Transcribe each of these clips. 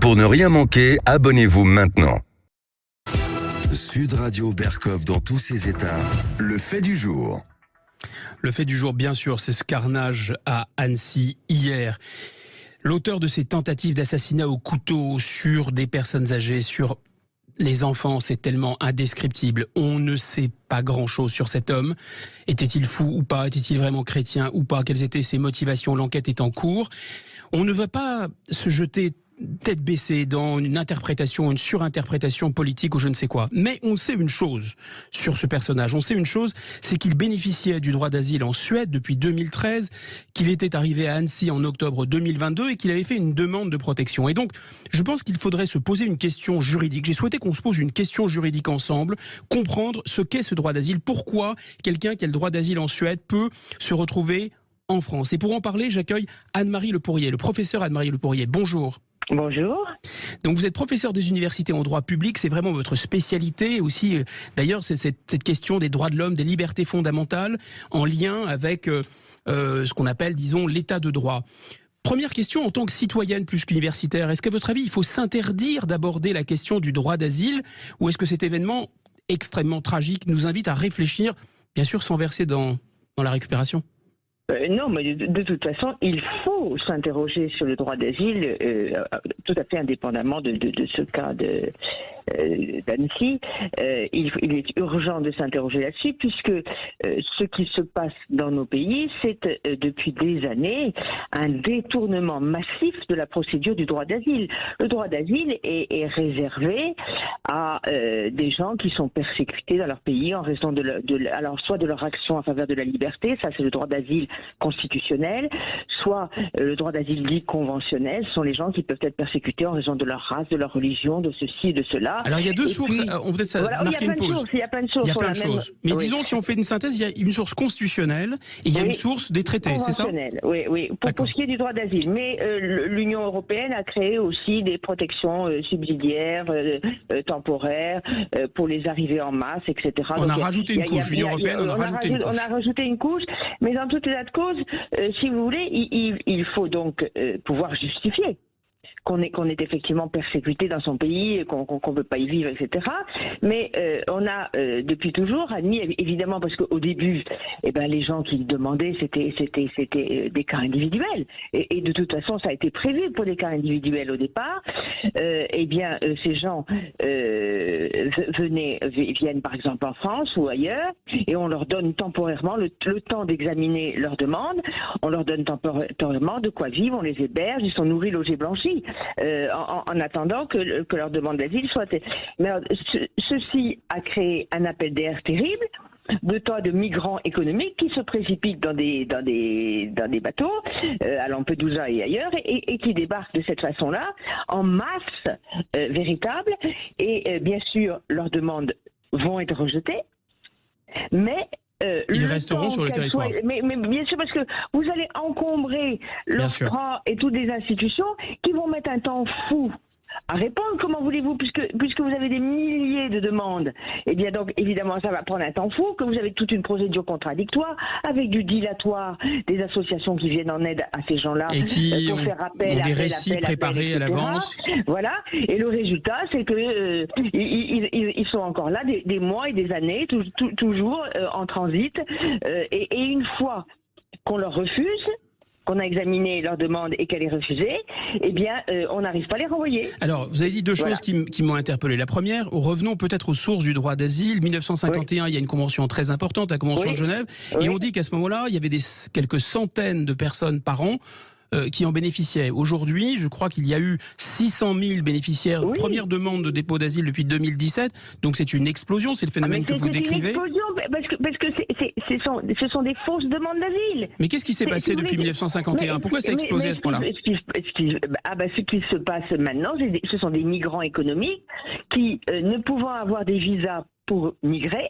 Pour ne rien manquer, abonnez-vous maintenant. Sud Radio Berkov dans tous ses états, le fait du jour. Le fait du jour, bien sûr, c'est ce carnage à Annecy hier. L'auteur de ces tentatives d'assassinat au couteau sur des personnes âgées, sur les enfants, c'est tellement indescriptible. On ne sait pas grand-chose sur cet homme. Était-il fou ou pas? Était-il vraiment chrétien ou pas? Quelles étaient ses motivations? L'enquête est en cours. On ne va pas se jeter tête baissée dans une interprétation, une surinterprétation politique ou je ne sais quoi. Mais on sait une chose sur ce personnage. On sait une chose, c'est qu'il bénéficiait du droit d'asile en Suède depuis 2013, qu'il était arrivé à Annecy en octobre 2022 et qu'il avait fait une demande de protection. Et donc, je pense qu'il faudrait se poser une question juridique. J'ai souhaité qu'on se pose une question juridique ensemble, comprendre ce qu'est ce droit d'asile, pourquoi quelqu'un qui a le droit d'asile en Suède peut se retrouver en France. Et pour en parler, j'accueille Anne-Marie Le Pourrier, le professeur Anne-Marie Le Pourrier. Bonjour. Bonjour. Donc vous êtes professeur des universités en droit public, c'est vraiment votre spécialité aussi. D'ailleurs, c'est cette question des droits de l'homme, des libertés fondamentales en lien avec ce qu'on appelle, disons, l'état de droit. Première question, en tant que citoyenne plus qu'universitaire, est-ce qu'à votre avis, il faut s'interdire d'aborder la question du droit d'asile ou est-ce que cet événement extrêmement tragique nous invite à réfléchir, bien sûr sans verser dans la récupération ? Non, mais de toute façon, il faut s'interroger sur le droit d'asile, tout à fait indépendamment de ce cas d'Annecy. Il est urgent de s'interroger là-dessus, puisque ce qui se passe dans nos pays, c'est depuis des années un détournement massif de la procédure du droit d'asile. Le droit d'asile est réservé à des gens qui sont persécutés dans leur pays en raison alors soit de leur action en faveur de la liberté, ça c'est le droit d'asile constitutionnel, soit le droit d'asile dit conventionnel, ce sont les gens qui peuvent être persécutés en raison de leur race, de leur religion, de ceci, de cela. Alors il y a deux sources, on peut peut-être marquer une pause. Il y a plein de sources. Mais oui. Disons, si on fait une synthèse, il y a une source constitutionnelle et il y a une source des traités, c'est ça? Oui, pour ce qui est du droit d'asile. Mais l'Union européenne a créé aussi des protections subsidiaires, temporaires, pour les arrivées en masse, etc. On a rajouté une couche, l'Union européenne, on a rajouté une couche. On a rajouté une couche, mais dans tout état de cause, si vous voulez, il faut donc pouvoir justifier qu'on est effectivement persécuté dans son pays, qu'on ne peut pas y vivre, etc. Mais on a depuis toujours admis, évidemment, parce qu'au début, les gens qui le demandaient, c'était des cas individuels. Et de toute façon, ça a été prévu pour des cas individuels au départ. Ces gens viennent par exemple en France ou ailleurs, et on leur donne temporairement le temps d'examiner leur demande. On leur donne temporairement de quoi vivre, on les héberge, ils sont nourris, logés, blanchis. En attendant que leur demande d'asile soit... Mais alors, ceci a créé un appel d'air terrible de tas de migrants économiques qui se précipitent dans des bateaux, à Lampedusa et ailleurs, et qui débarquent de cette façon-là, en masse véritable, et bien sûr, leurs demandes vont être rejetées, mais... ils resteront sur le territoire. Mais bien sûr, parce que vous allez encombrer l'OFPRA et toutes les institutions qui vont mettre un temps fou à répondre. Comment voulez-vous, puisque vous avez des milliers de demandes, et bien donc évidemment ça va prendre un temps fou, que vous avez toute une procédure contradictoire avec du dilatoire, des associations qui viennent en aide à ces gens-là et qui pour faire appel, ont des récits préparés à l'avance. Voilà, et le résultat c'est que ils sont encore là des mois et des années, toujours en transit, et une fois qu'on leur refuse, qu'on a examiné leur demande et qu'elle est refusée, on n'arrive pas à les renvoyer. Alors, vous avez dit deux choses qui m'ont interpellé. La première, revenons peut-être aux sources du droit d'asile. 1951, il y a une convention très importante, la Convention de Genève, et on dit qu'à ce moment-là, il y avait quelques centaines de personnes par an qui en bénéficiaient. Aujourd'hui, je crois qu'il y a eu 600 000 bénéficiaires. Première demande de dépôt d'asile depuis 2017. Donc c'est une explosion, c'est le phénomène que vous décrivez. C'est une explosion parce que ce sont des fausses demandes d'asile. Mais qu'est-ce qui s'est passé depuis 1951? Pourquoi ça a explosé à ce point-là? Ce qui se passe maintenant, ce sont des migrants économiques qui, ne pouvant avoir des visas pour migrer,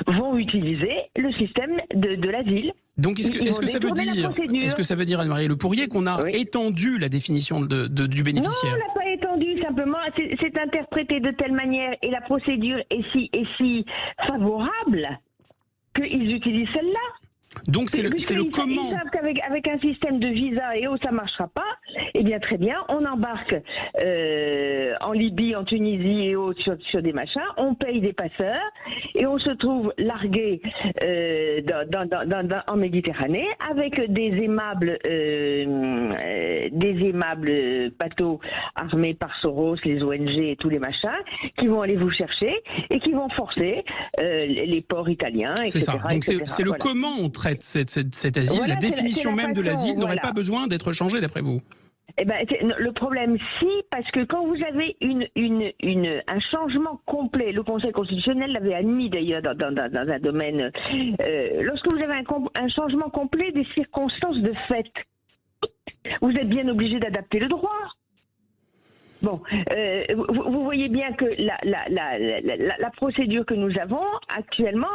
vont utiliser le système de l'asile. Donc est-ce que ça veut dire, Anne-Marie Le Pourrier, qu'on a étendu la définition du bénéficiaire? Non, on n'a pas étendu, simplement c'est interprété de telle manière et la procédure est si favorable qu'ils utilisent celle-là. Donc c'est le comment. Ils savent qu'avec un système de visa et ça marchera pas. Eh bien très bien, on embarque en Libye, en Tunisie et sur des machins, on paye des passeurs et on se trouve largué en Méditerranée avec des aimables bateaux armés par Soros, les ONG et tous les machins qui vont aller vous chercher et qui vont forcer les ports italiens, etc. C'est ça. Donc c'est le voilà. comment on traite cet asile. Voilà, la définition même de l'asile n'aurait pas besoin d'être changée d'après vous. Eh ben, le problème, parce que quand vous avez un changement complet, le Conseil constitutionnel l'avait admis d'ailleurs dans un domaine, lorsque vous avez un changement complet des circonstances de fait, vous êtes bien obligé d'adapter le droit. Bon, vous voyez bien que la procédure que nous avons actuellement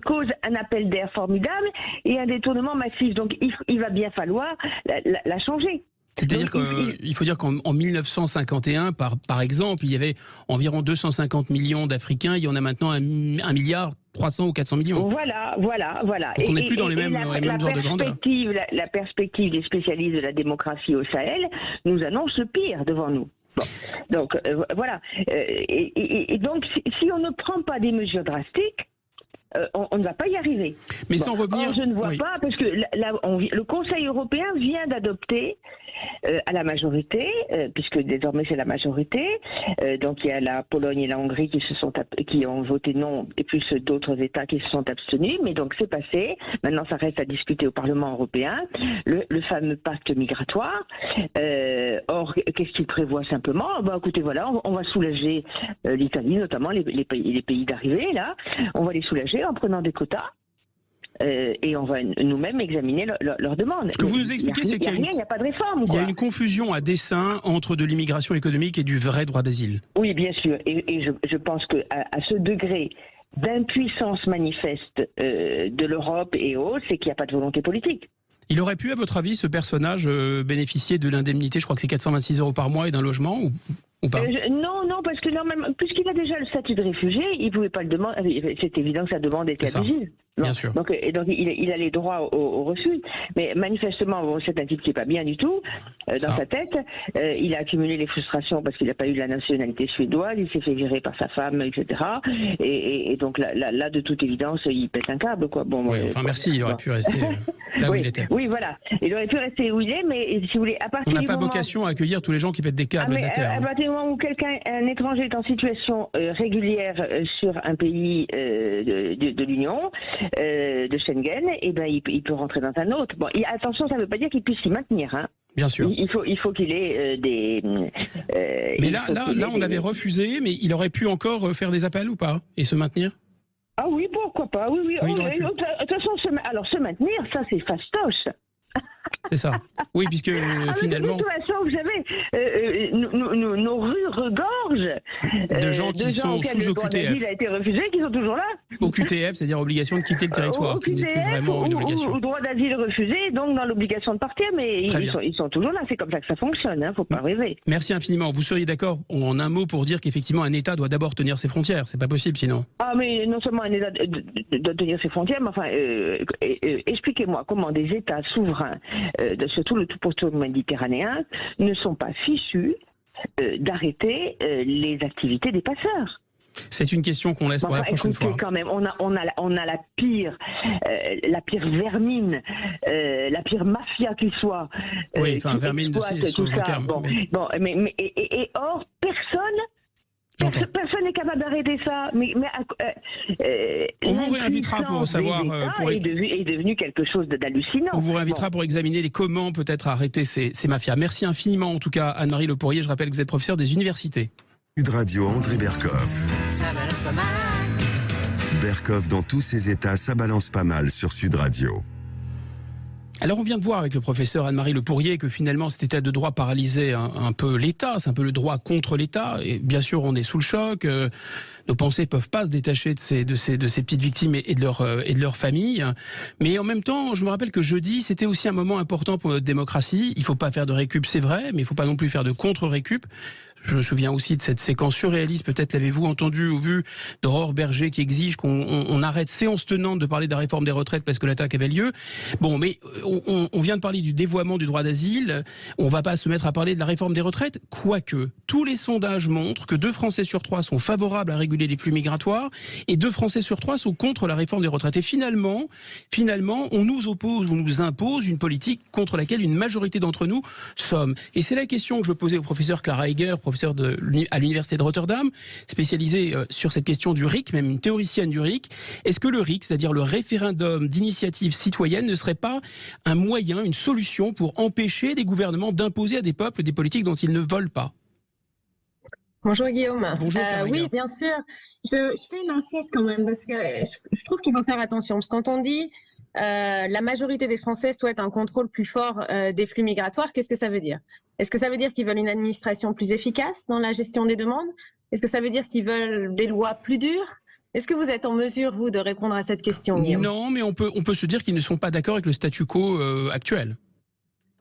cause un appel d'air formidable et un détournement massif. Donc il va bien falloir la changer. C'est-à-dire qu'il faut dire qu'en 1951, par exemple, il y avait environ 250 millions d'Africains, il y en a maintenant 1 milliard 300 ou 400 millions. Voilà. Donc on n'est plus dans les mêmes ordres de grandeur. La perspective des spécialistes de la démocratie au Sahel nous annonce le pire devant nous. Bon, donc voilà. Et donc si on ne prend pas des mesures drastiques, on ne va pas y arriver. Mais sans revenir... je ne vois pas, parce que le Conseil européen vient d'adopter à la majorité, puisque désormais c'est la majorité, donc il y a la Pologne et la Hongrie qui ont voté non, et plus d'autres États qui se sont abstenus, mais donc c'est passé. Maintenant ça reste à discuter au Parlement européen, le fameux pacte migratoire. Or, qu'est-ce qu'il prévoit simplement? Écoutez, voilà, on va soulager l'Italie, notamment les pays d'arrivée, là, on va les soulager en prenant des quotas. Et on va nous-mêmes examiner leurs demandes. Ce que vous nous expliquez, c'est qu'il n'y a pas de réforme. Il y a une confusion à dessein entre de l'immigration économique et du vrai droit d'asile. Oui, bien sûr. Et je pense qu'à ce degré d'impuissance manifeste de l'Europe et autres, c'est qu'il n'y a pas de volonté politique. Il aurait pu, à votre avis, ce personnage bénéficier de l'indemnité, je crois que c'est 426 € par mois et d'un logement ou pas? Non, parce que normalement, puisqu'il a déjà le statut de réfugié, il ne pouvait pas le demander. C'est évident que sa demande était abusive. Bien sûr. Donc il a les droits au refus. Mais manifestement, c'est un type qui n'est pas bien du tout dans sa tête. Il a accumulé les frustrations parce qu'il n'a pas eu la nationalité suédoise. Il s'est fait virer par sa femme, etc. Et donc là, de toute évidence, il pète un câble, quoi. Bon, merci. Il aurait pu rester là où il était. Oui, voilà. Il aurait pu rester où il est, mais si vous voulez, à partir on n'a pas vocation à accueillir tous les gens qui pètent des câbles de la terre. À partir du moment où un étranger est en situation régulière sur un pays de l'Union, de Schengen, et ben il peut rentrer dans un autre. Bon, attention, ça ne veut pas dire qu'il puisse s'y maintenir. Hein. Bien sûr. Il faut qu'il ait des. Mais là, on avait refusé, mais il aurait pu encore faire des appels ou pas et se maintenir. Ah oui, pourquoi pas. Oui. De toute façon, se maintenir, ça c'est fastoche. C'est ça. Oui, puisque finalement... De toute façon, vous savez, nos rues regorgent de gens qui sont sous OQTF. Il a été refusé, qui sont toujours là. OQTF, c'est-à-dire obligation de quitter le territoire, qui n'est plus vraiment une obligation. Ou droit d'asile refusé, donc dans l'obligation de partir, mais ils sont toujours là. C'est comme ça que ça fonctionne, hein, faut pas rêver. Merci infiniment. Vous seriez d'accord, en un mot, pour dire qu'effectivement un État doit d'abord tenir ses frontières. C'est pas possible sinon. Ah, mais non seulement un État doit tenir ses frontières, mais enfin, expliquez-moi comment des États souverains, surtout le tout méditerranéen, ne sont pas fichus d'arrêter les activités des passeurs. C'est une question qu'on laisse pour la prochaine fois. Quand même, on a la pire vermine, la pire mafia qui soit. Oui, enfin vermine, c'est le terme. Et or personne n'est capable d'arrêter ça. On vous réinvitera pour savoir. Est devenu quelque chose d'hallucinant. On vous réinvitera pour examiner comment peut-être arrêter ces mafias. Merci infiniment, en tout cas, Anne-Marie Le Pourrier. Je rappelle que vous êtes professeur des universités. Sud Radio André Berkoff. Berkoff dans tous ses états, ça balance pas mal sur Sud Radio. Alors on vient de voir avec le professeur Anne-Marie Le Pourrier que finalement cet état de droit paralysait un peu l'État, c'est un peu le droit contre l'État, et bien sûr on est sous le choc, nos pensées ne peuvent pas se détacher de ces petites victimes et de leur famille, mais en même temps je me rappelle que jeudi c'était aussi un moment important pour notre démocratie, il ne faut pas faire de récup c'est vrai, mais il ne faut pas non plus faire de contre-récup. Je me souviens aussi de cette séquence surréaliste, peut-être l'avez-vous entendu ou vu, d'Aurore Berger qui exige qu'on arrête séance tenante de parler de la réforme des retraites parce que l'attaque avait lieu. Bon, mais on vient de parler du dévoiement du droit d'asile, on ne va pas se mettre à parler de la réforme des retraites, quoique tous les sondages montrent que 2 Français sur 3 sont favorables à réguler les flux migratoires et 2 Français sur 3 sont contre la réforme des retraites. Et finalement, on nous oppose, on nous impose une politique contre laquelle une majorité d'entre nous sommes. Et c'est la question que je posais au professeur Clara Egger, professeure à l'université de Rotterdam, spécialisée sur cette question du RIC, même une théoricienne du RIC. Est-ce que le RIC, c'est-à-dire le référendum d'initiative citoyenne, ne serait pas un moyen, une solution pour empêcher des gouvernements d'imposer à des peuples des politiques dont ils ne veulent pas? Bonjour Guillaume. Bonjour, oui, bien sûr. Je fais une insiste quand même parce que je trouve qu'il faut faire attention. Parce que quand on dit la majorité des Français souhaitent un contrôle plus fort des flux migratoires, qu'est-ce que ça veut dire? Est-ce que ça veut dire qu'ils veulent une administration plus efficace dans la gestion des demandes? Est-ce que ça veut dire qu'ils veulent des lois plus dures? Est-ce que vous êtes en mesure, vous, de répondre à cette question, Guillaume? Non, mais on peut se dire qu'ils ne sont pas d'accord avec le statu quo actuel.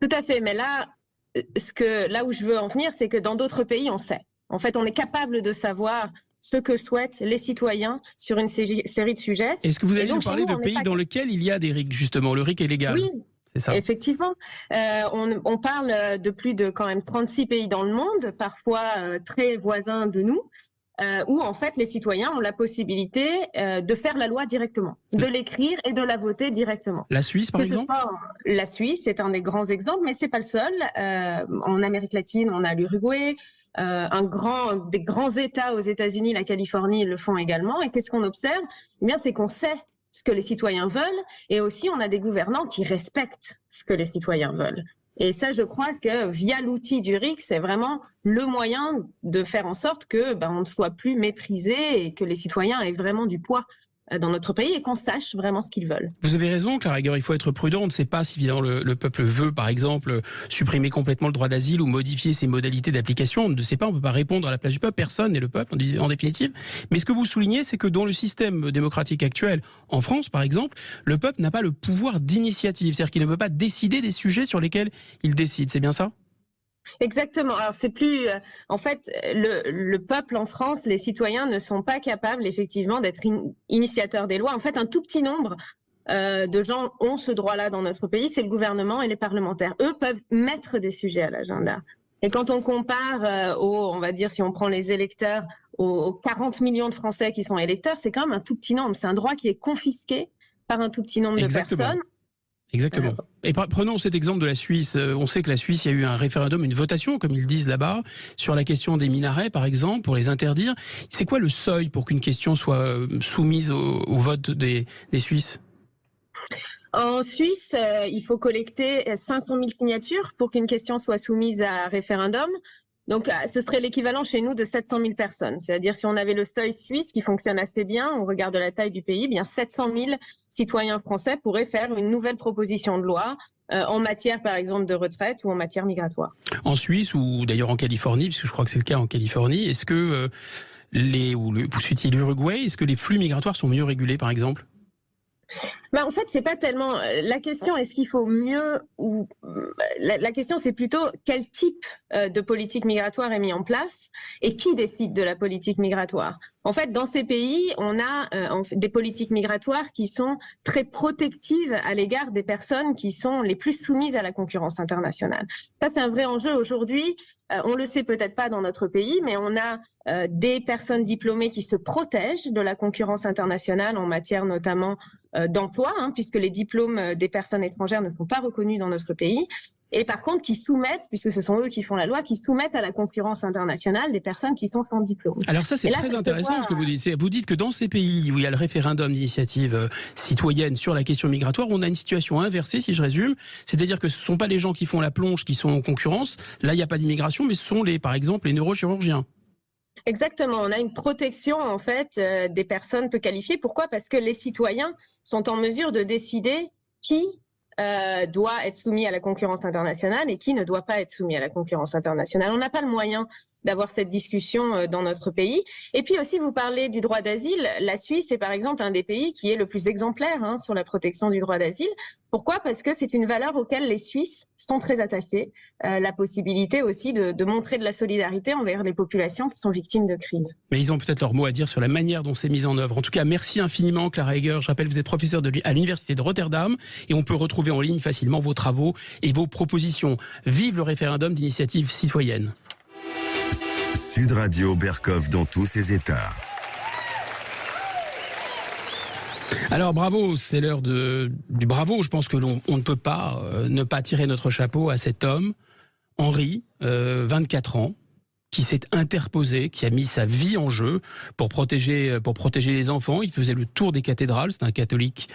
Tout à fait, mais là où je veux en venir, c'est que dans d'autres pays, on sait. En fait, on est capable de savoir ce que souhaitent les citoyens sur une série de sujets. Est-ce que vous allez nous parler de pays dans lesquels il y a des RIC, justement? Le RIC est légal. Oui, c'est ça. Effectivement. On parle de plus de quand même 36 pays dans le monde, parfois très voisins de nous, où en fait les citoyens ont la possibilité de faire la loi directement, de l'écrire et de la voter directement. La Suisse, par exemple? La Suisse, c'est un des grands exemples, mais c'est pas le seul. En Amérique latine, on a l'Uruguay. Des grands États aux États-Unis, la Californie, le font également. Et qu'est-ce qu'on observe? Eh bien, c'est qu'on sait ce que les citoyens veulent, et aussi on a des gouvernants qui respectent ce que les citoyens veulent. Et ça, je crois que via l'outil du RIC, c'est vraiment le moyen de faire en sorte que on ne soit plus méprisé et que les citoyens aient vraiment du poids dans notre pays et qu'on sache vraiment ce qu'ils veulent. Vous avez raison, Clara Egger, il faut être prudent. On ne sait pas si évidemment le peuple veut, par exemple, supprimer complètement le droit d'asile ou modifier ses modalités d'application. On ne sait pas, on ne peut pas répondre à la place du peuple. Personne n'est le peuple, en définitive. Mais ce que vous soulignez, c'est que dans le système démocratique actuel, en France, par exemple, le peuple n'a pas le pouvoir d'initiative. C'est-à-dire qu'il ne peut pas décider des sujets sur lesquels il décide. C'est bien ça ? Exactement. Alors c'est plus, en fait, le peuple en France, les citoyens ne sont pas capables effectivement d'être initiateurs des lois. En fait, un tout petit nombre de gens ont ce droit-là dans notre pays, c'est le gouvernement et les parlementaires. Eux peuvent mettre des sujets à l'agenda. Et quand on compare on va dire, si on prend les électeurs, aux 40 millions de Français qui sont électeurs, c'est quand même un tout petit nombre. C'est un droit qui est confisqué par un tout petit nombre de personnes. Exactement. Et prenons cet exemple de la Suisse. On sait que la Suisse, il y a eu un référendum, une votation, comme ils disent là-bas, sur la question des minarets, par exemple, pour les interdire. C'est quoi le seuil pour qu'une question soit soumise au vote des Suisses ? En Suisse, il faut collecter 500 000 signatures pour qu'une question soit soumise à référendum. Donc, ce serait l'équivalent chez nous de 700 000 personnes. C'est-à-dire, si on avait le seuil suisse qui fonctionne assez bien, on regarde la taille du pays, bien 700 000 citoyens français pourraient faire une nouvelle proposition de loi en matière, par exemple, de retraite ou en matière migratoire. En Suisse ou d'ailleurs en Californie, puisque je crois que c'est le cas en Californie, est-ce que vous citiez l'Uruguay, est-ce que les flux migratoires sont mieux régulés, par exemple ? En fait, c'est pas tellement la question. Est-ce qu'il faut mieux ou la question, c'est plutôt quel type de politique migratoire est mis en place et qui décide de la politique migratoire. En fait, dans ces pays, on a des politiques migratoires qui sont très protectives à l'égard des personnes qui sont les plus soumises à la concurrence internationale. Ça, c'est un vrai enjeu aujourd'hui. On le sait peut-être pas dans notre pays, mais on a des personnes diplômées qui se protègent de la concurrence internationale en matière notamment d'emploi, puisque les diplômes des personnes étrangères ne sont pas reconnus dans notre pays. Et par contre, qui soumettent, puisque ce sont eux qui font la loi, qui soumettent à la concurrence internationale des personnes qui sont sans diplôme. Alors ça, c'est très intéressant ce que vous dites. Vous dites que dans ces pays où il y a le référendum d'initiative citoyenne sur la question migratoire, on a une situation inversée, si je résume. C'est-à-dire que ce ne sont pas les gens qui font la plonge qui sont en concurrence. Là, il n'y a pas d'immigration, mais ce sont, par exemple, les neurochirurgiens. Exactement, on a une protection en fait des personnes peu qualifiées. Pourquoi ? Parce que les citoyens sont en mesure de décider qui doit être soumis à la concurrence internationale et qui ne doit pas être soumis à la concurrence internationale. On n'a pas le moyen d'avoir cette discussion dans notre pays. Et puis aussi, vous parlez du droit d'asile. La Suisse est par exemple un des pays qui est le plus exemplaire sur la protection du droit d'asile. Pourquoi ? Parce que c'est une valeur auquel les Suisses sont très attachés. La possibilité aussi de montrer de la solidarité envers les populations qui sont victimes de crise. Mais ils ont peut-être leur mot à dire sur la manière dont c'est mis en œuvre. En tout cas, merci infiniment Clara Heger. Je rappelle, vous êtes professeur à l'Université de Rotterdam et on peut retrouver en ligne facilement vos travaux et vos propositions. Vive le référendum d'initiative citoyenne. Sud Radio Berkov dans tous ses états. Alors bravo, c'est l'heure du bravo. Je pense que on ne peut pas ne pas tirer notre chapeau à cet homme, Henri, 24 ans, qui s'est interposé, qui a mis sa vie en jeu pour protéger les enfants. Il faisait le tour des cathédrales, c'est un catholique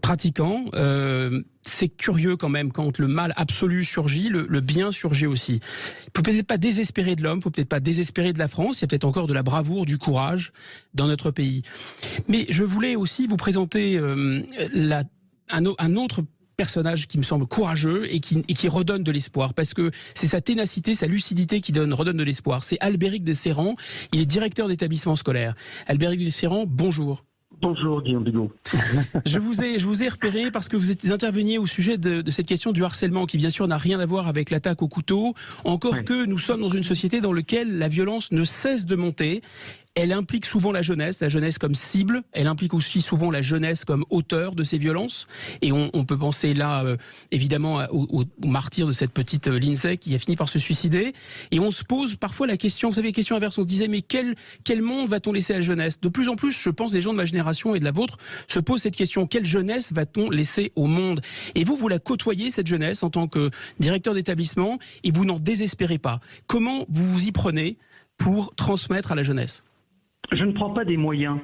pratiquant. C'est curieux quand même, quand le mal absolu surgit, le bien surgit aussi. Il ne faut peut-être pas désespérer de l'homme, il ne faut peut-être pas désespérer de la France, il y a peut-être encore de la bravoure, du courage dans notre pays. Mais je voulais aussi vous présenter un autre personnage qui me semble courageux et qui redonne de l'espoir, parce que c'est sa ténacité, sa lucidité qui redonne de l'espoir. C'est Albéric de Serran, il est directeur d'établissement scolaire. Albéric de Serran, bonjour. Bonjour Guillaume Bigot. Je vous ai repéré parce que vous interveniez au sujet de cette question du harcèlement qui bien sûr n'a rien à voir avec l'attaque au couteau, encore que nous sommes dans une société dans laquelle la violence ne cesse de monter. Elle implique souvent la jeunesse comme cible, elle implique aussi souvent la jeunesse comme auteur de ces violences. Et on peut penser là, évidemment, au martyr de cette petite Lindsay qui a fini par se suicider. Et on se pose parfois la question, vous savez, question inverse, on se disait, mais quel monde va-t-on laisser à la jeunesse ? De plus en plus, je pense, les gens de ma génération et de la vôtre se posent cette question, quelle jeunesse va-t-on laisser au monde ? Et vous la côtoyez, cette jeunesse, en tant que directeur d'établissement, et vous n'en désespérez pas. Comment vous vous y prenez pour transmettre à la jeunesse ? Je ne prends pas des moyens,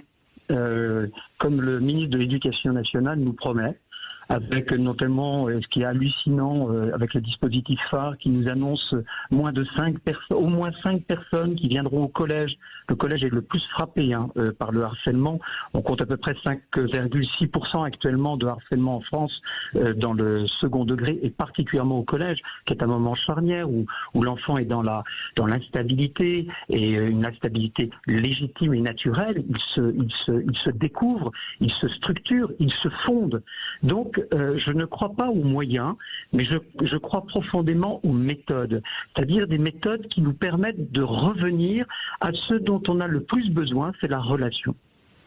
comme le ministre de l'Éducation nationale nous promet, avec notamment ce qui est hallucinant avec le dispositif phare qui nous annonce au moins 5 personnes qui viendront au collège. Le collège est le plus frappé par le harcèlement. On compte à peu près 5,6% actuellement de harcèlement en France dans le second degré et particulièrement au collège, qui est un moment charnière où l'enfant est dans l'instabilité et une instabilité légitime et naturelle. Il se découvre, il se structure, il se fonde. Donc, je ne crois pas aux moyens, mais je crois profondément aux méthodes, c'est-à-dire des méthodes qui nous permettent de revenir à ce dont on a le plus besoin, c'est la relation.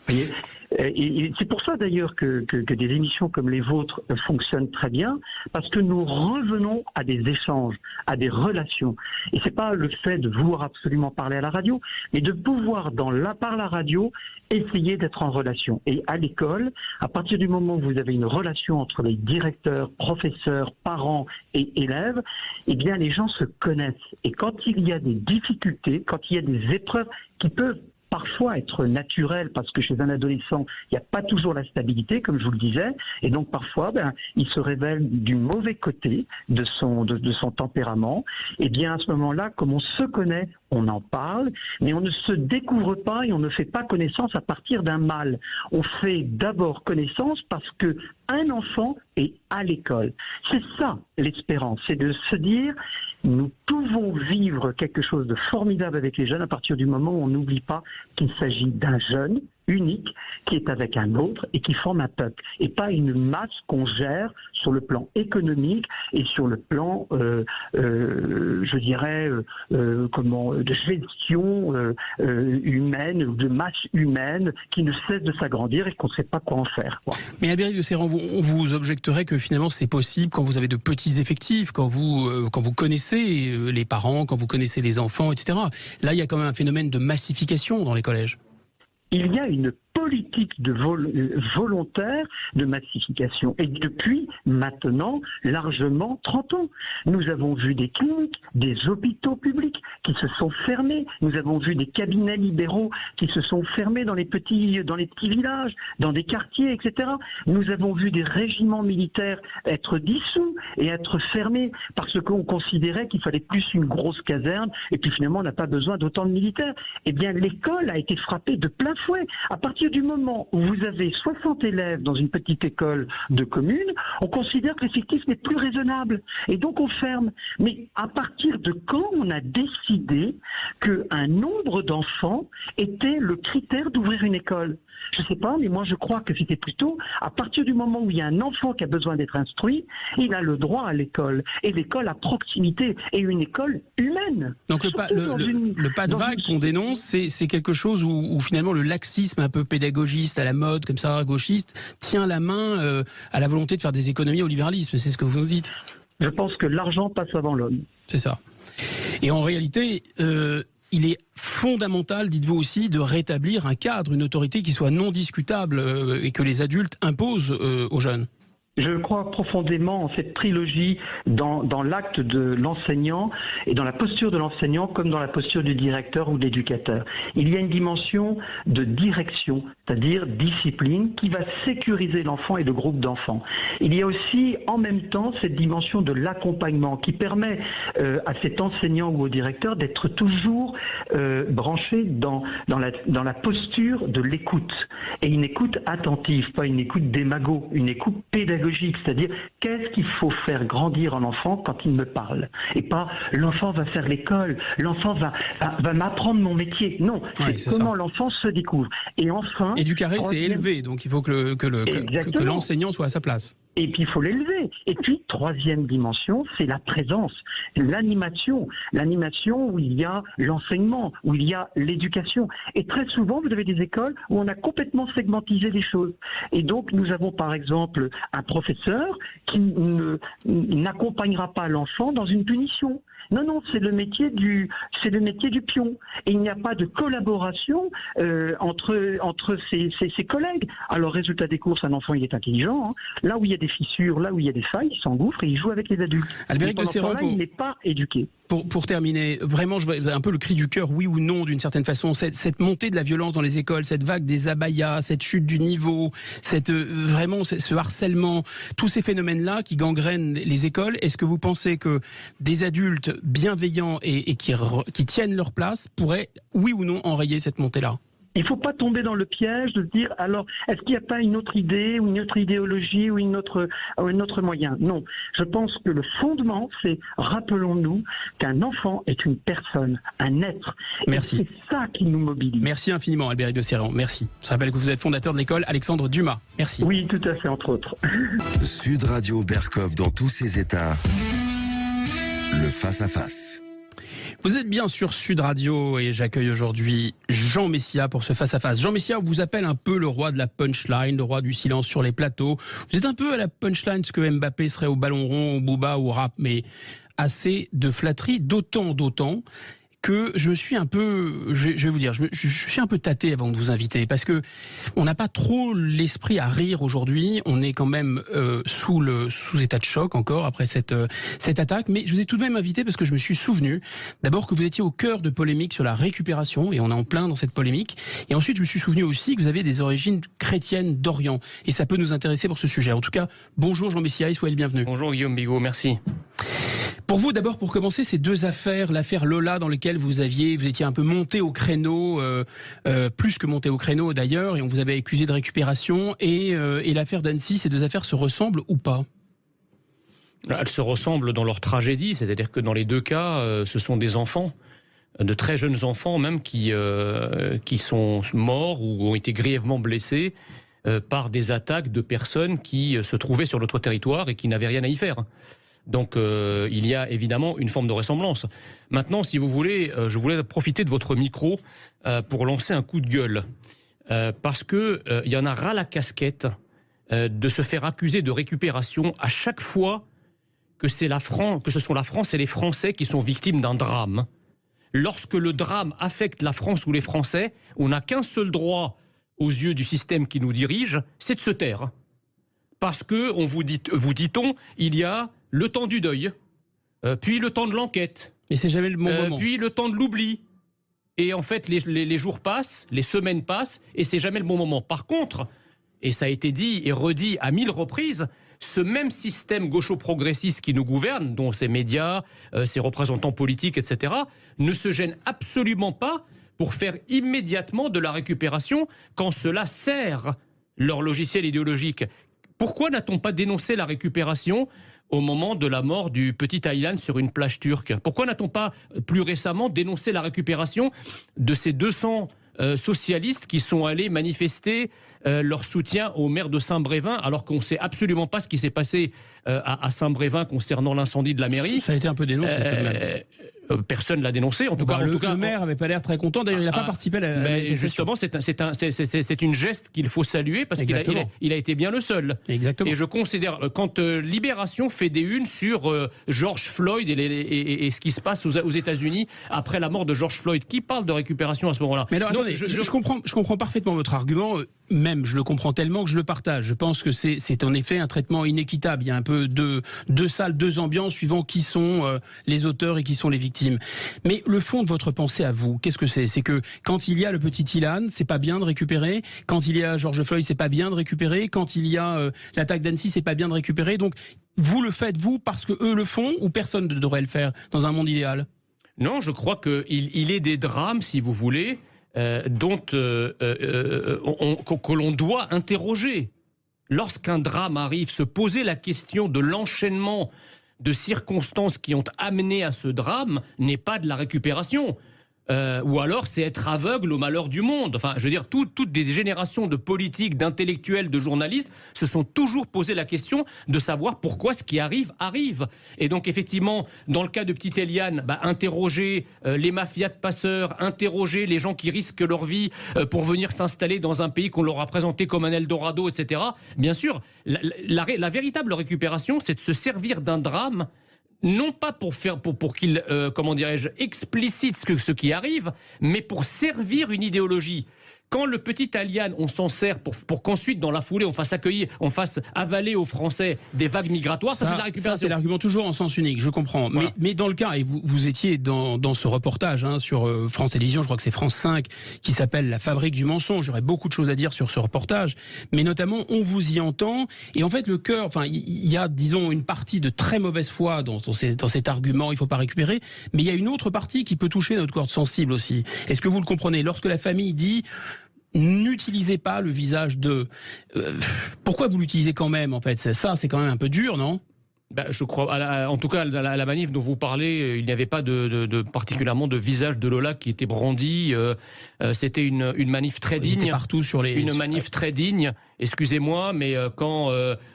Vous voyez ? Et c'est pour ça d'ailleurs que des émissions comme les vôtres fonctionnent très bien, parce que nous revenons à des échanges, à des relations. Et c'est pas le fait de vouloir absolument parler à la radio, mais de pouvoir par la radio essayer d'être en relation. Et à l'école, à partir du moment où vous avez une relation entre les directeurs, professeurs, parents et élèves, eh bien les gens se connaissent. Et quand il y a des difficultés, quand il y a des épreuves qui peuvent parfois être naturel, parce que chez un adolescent, il n'y a pas toujours la stabilité, comme je vous le disais, et donc parfois, il se révèle du mauvais côté de son tempérament. Et bien à ce moment-là, comme on se connaît, on en parle, mais on ne se découvre pas et on ne fait pas connaissance à partir d'un mal. On fait d'abord connaissance parce que un enfant est à l'école. C'est ça l'espérance, c'est de se dire nous pouvons vivre quelque chose de formidable avec les jeunes à partir du moment où on n'oublie pas qu'il s'agit d'un jeune unique qui est avec un autre et qui forme un peuple et pas une masse qu'on gère sur le plan économique et sur le plan je dirais de gestion humaine ou de masse humaine qui ne cesse de s'agrandir et qu'on ne sait pas quoi en faire, quoi. Mais Albéric de Serran, on vous objecterait que finalement c'est possible quand vous avez de petits effectifs, quand vous connaissez les parents, quand vous connaissez les enfants, etc. Là il y a quand même un phénomène de massification dans les collèges. Il y a une politique volontaire de massification. Et depuis maintenant largement 30 ans. Nous avons vu des cliniques, des hôpitaux publics qui se sont fermés. Nous avons vu des cabinets libéraux qui se sont fermés dans les petits villages, dans des quartiers, etc. Nous avons vu des régiments militaires être dissous et être fermés parce qu'on considérait qu'il fallait plus une grosse caserne et puis finalement on n'a pas besoin d'autant de militaires. Eh bien l'école a été frappée de plein fouet. À partir partir du moment où vous avez 60 élèves dans une petite école de commune, on considère que l'effectif n'est plus raisonnable. Et donc on ferme. Mais à partir de quand on a décidé qu'un nombre d'enfants était le critère d'ouvrir une école? Je ne sais pas, mais moi je crois que c'était plutôt à partir du moment où il y a un enfant qui a besoin d'être instruit, il a le droit à l'école. Et l'école à proximité, et une école humaine. Donc le pas de vague qu'on dénonce, c'est quelque chose où finalement le laxisme un peu pédagogiste à la mode, comme ça, gauchiste, tient la main à la volonté de faire des économies au libéralisme. C'est ce que vous nous dites? Je pense que l'argent passe avant l'homme. C'est ça. Et en réalité, il est fondamental, dites-vous aussi, de rétablir un cadre, une autorité qui soit non discutable et que les adultes imposent aux jeunes. Je crois profondément en cette trilogie dans l'acte de l'enseignant et dans la posture de l'enseignant comme dans la posture du directeur ou de l'éducateur. Il y a une dimension de direction, c'est-à-dire discipline, qui va sécuriser l'enfant et le groupe d'enfants. Il y a aussi en même temps cette dimension de l'accompagnement qui permet à cet enseignant ou au directeur d'être toujours branché dans la posture de l'écoute. Et une écoute attentive, pas une écoute démago, une écoute pédagogique. C'est-à-dire, qu'est-ce qu'il faut faire grandir en enfant quand il me parle? Et pas, l'enfant va faire l'école, l'enfant va m'apprendre mon métier. Non, c'est comment l'enfant se découvre. Et enfin... Éduquer, c'est élever, donc il faut que l'enseignant soit à sa place. Et puis il faut l'élever. Et puis, troisième dimension, c'est la présence, l'animation. L'animation où il y a l'enseignement, où il y a l'éducation. Et très souvent, vous avez des écoles où on a complètement segmentisé les choses. Et donc, nous avons par exemple un professeur qui n'accompagnera pas l'enfant dans une punition. Non, c'est le métier du pion. Et il n'y a pas de collaboration entre ses collègues. Alors, résultat des courses, un enfant, il est intelligent. Hein. Là où il y a des fissures, là où il y a des failles, il s'engouffre et il joue avec les adultes. Albéric de Serran, il n'est pas éduqué. Pour terminer, vraiment, je veux un peu le cri du cœur, oui ou non, d'une certaine façon, cette montée de la violence dans les écoles, cette vague des abayas, cette chute du niveau, vraiment ce harcèlement, tous ces phénomènes-là qui gangrènent les écoles, est-ce que vous pensez que des adultes bienveillants et qui tiennent leur place pourraient, oui ou non, enrayer cette montée-là ? Il ne faut pas tomber dans le piège de se dire, alors, est-ce qu'il n'y a pas une autre idée, ou une autre idéologie, ou un autre moyen? Non. Je pense que le fondement, c'est, rappelons-nous, qu'un enfant est une personne, un être. Merci. Et c'est ça qui nous mobilise. Merci infiniment, Albéric de Serran. Merci. Je rappelle que vous êtes fondateur de l'école Alexandre Dumas. Merci. Oui, tout à fait, entre autres. Sud Radio Berkov dans tous ses états. Le face-à-face. Vous êtes bien sur Sud Radio et j'accueille aujourd'hui Jean Messia pour ce face-à-face. Jean Messia, on vous appelle un peu le roi de la punchline, le roi du silence sur les plateaux. Vous êtes un peu à la punchline ce que Mbappé serait au ballon rond, au booba ou au rap, mais assez de flatterie, d'autant que je me suis un peu, je vais vous dire, je suis un peu tâté avant de vous inviter parce que on n'a pas trop l'esprit à rire aujourd'hui. On est quand même sous état de choc encore après cette attaque. Mais je vous ai tout de même invité parce que je me suis souvenu d'abord que vous étiez au cœur de polémiques sur la récupération et on est en plein dans cette polémique. Et ensuite, je me suis souvenu aussi que vous avez des origines chrétiennes d'Orient et ça peut nous intéresser pour ce sujet. En tout cas, bonjour Jean Messia et soyez le bienvenu. Bonjour Guillaume Bigot, merci. Pour vous, d'abord, pour commencer, ces deux affaires, l'affaire Lola dans laquelle vous étiez un peu monté au créneau, plus que monté au créneau d'ailleurs, et on vous avait accusé de récupération, et l'affaire d'Annecy, ces deux affaires se ressemblent ou pas ? Elles se ressemblent dans leur tragédie, c'est-à-dire que dans les deux cas, ce sont des enfants, de très jeunes enfants même, qui sont morts ou ont été grièvement blessés par des attaques de personnes qui se trouvaient sur notre territoire et qui n'avaient rien à y faire. Donc il y a évidemment une forme de ressemblance. Maintenant, si vous voulez, je voulais profiter de votre micro pour lancer un coup de gueule. Parce qu'il y en a ras la casquette de se faire accuser de récupération à chaque fois que ce sont la France et les Français qui sont victimes d'un drame. Lorsque le drame affecte la France ou les Français, on n'a qu'un seul droit aux yeux du système qui nous dirige, c'est de se taire. Parce que, vous dit-on, il y a le temps du deuil, puis le temps de l'enquête. Et c'est jamais le bon moment. Puis le temps de l'oubli. Et en fait, les jours passent, les semaines passent, et c'est jamais le bon moment. Par contre, et ça a été dit et redit à 1000 reprises, ce même système gaucho-progressiste qui nous gouverne, dont ces médias, ces représentants politiques, etc., ne se gêne absolument pas pour faire immédiatement de la récupération quand cela sert leur logiciel idéologique. Pourquoi n'a-t-on pas dénoncé la récupération au moment de la mort du petit Aylan sur une plage turque? Pourquoi n'a-t-on pas plus récemment dénoncé la récupération de ces 200 socialistes qui sont allés manifester leur soutien au maire de Saint-Brévin, alors qu'on ne sait absolument pas ce qui s'est passé à Saint-Brévin concernant l'incendie de la mairie? Ça a été un peu dénoncé tout de même. Personne ne l'a dénoncé. En tout cas, le maire n'avait pas l'air très content. D'ailleurs, il n'a pas participé à la manifestation. Justement, c'est une geste qu'il faut saluer parce qu'il a été bien le seul. Exactement. Et je considère, quand Libération fait des unes sur George Floyd et ce qui se passe aux États-Unis après la mort de George Floyd, qui parle de récupération à ce moment-là? Mais alors, attendez, je comprends parfaitement votre argument. Même, je le comprends tellement que je le partage. Je pense que c'est en effet un traitement inéquitable. Il y a un peu deux salles, deux ambiances suivant qui sont les auteurs et qui sont les victimes. Mais le fond de votre pensée à vous, qu'est-ce que c'est? C'est que quand il y a le petit Ilan, c'est pas bien de récupérer. Quand il y a George Floyd, c'est pas bien de récupérer. Quand il y a l'attaque d'Annecy, c'est pas bien de récupérer. Donc, vous le faites, vous, parce que eux le font, ou personne ne devrait le faire dans un monde idéal? Non, je crois qu'il est des drames, si vous voulez, que l'on doit interroger. Lorsqu'un drame arrive, se poser la question de l'enchaînement de circonstances qui ont amené à ce drame n'est pas de la récupération. Ou alors c'est être aveugle au malheur du monde. Enfin, je veux dire, toutes des générations de politiques, d'intellectuels, de journalistes se sont toujours posé la question de savoir pourquoi ce qui arrive, arrive. Et donc effectivement, dans le cas de Petit Eliane, interroger les mafias de passeurs, interroger les gens qui risquent leur vie pour venir s'installer dans un pays qu'on leur a présenté comme un Eldorado, etc. Bien sûr, la véritable récupération, c'est de se servir d'un drame, non pas pour qu'il, comment dirais-je, explicite ce qui arrive, mais pour servir une idéologie. Quand le petit Aylan, on s'en sert pour qu'ensuite, dans la foulée, on fasse avaler aux Français des vagues migratoires, ça c'est de la récupération. Ça, c'est l'argument toujours en sens unique, je comprends. Voilà. Mais dans le cas, et vous étiez dans ce reportage sur France Télévisions, je crois que c'est France 5, qui s'appelle La fabrique du mensonge. J'aurais beaucoup de choses à dire sur ce reportage, mais notamment, on vous y entend, et en fait, le cœur, il y a, disons, une partie de très mauvaise foi dans cet argument, il ne faut pas récupérer, mais il y a une autre partie qui peut toucher notre corde sensible aussi. Est-ce que vous le comprenez? Lorsque la famille dit: n'utilisez pas le visage de... pourquoi vous l'utilisez quand même, en fait? Ça, c'est quand même un peu dur, non? Je crois, en tout cas, à la manif dont vous parlez, il n'y avait pas particulièrement de visage de Lola qui était brandi. C'était une manif très digne. Ils étaient partout sur les... Une manif très digne. Excusez-moi, mais quand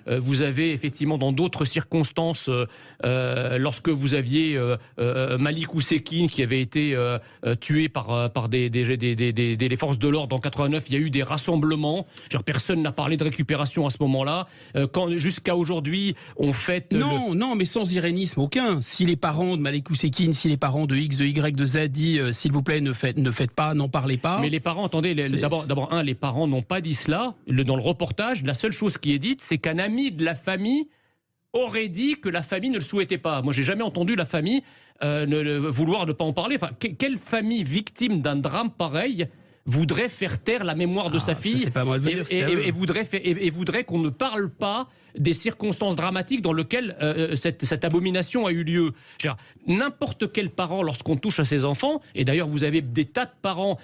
vous avez effectivement dans d'autres circonstances, lorsque vous aviez Malik Oussekine qui avait été tué par des forces de l'ordre en 89, il y a eu des rassemblements. Personne n'a parlé de récupération à ce moment-là. Jusqu'à aujourd'hui, on fête... Non, mais sans irénisme aucun. Si les parents de Malik Oussekine, si les parents de X, de Y, de Z disent s'il vous plaît, ne faites pas, n'en parlez pas. Mais les parents, attendez, d'abord, les parents n'ont pas dit cela. Dans le reportage, la seule chose qui est dite, c'est qu'un ami de la famille aurait dit que la famille ne le souhaitait pas. Moi, j'ai jamais entendu la famille vouloir ne pas en parler. Enfin, quelle famille victime d'un drame pareil voudrait faire taire la mémoire de sa fille et voudrait qu'on ne parle pas des circonstances dramatiques dans lesquelles cette abomination a eu lieu. N'importe quel parent, lorsqu'on touche à ses enfants, et d'ailleurs vous avez des tas de parents,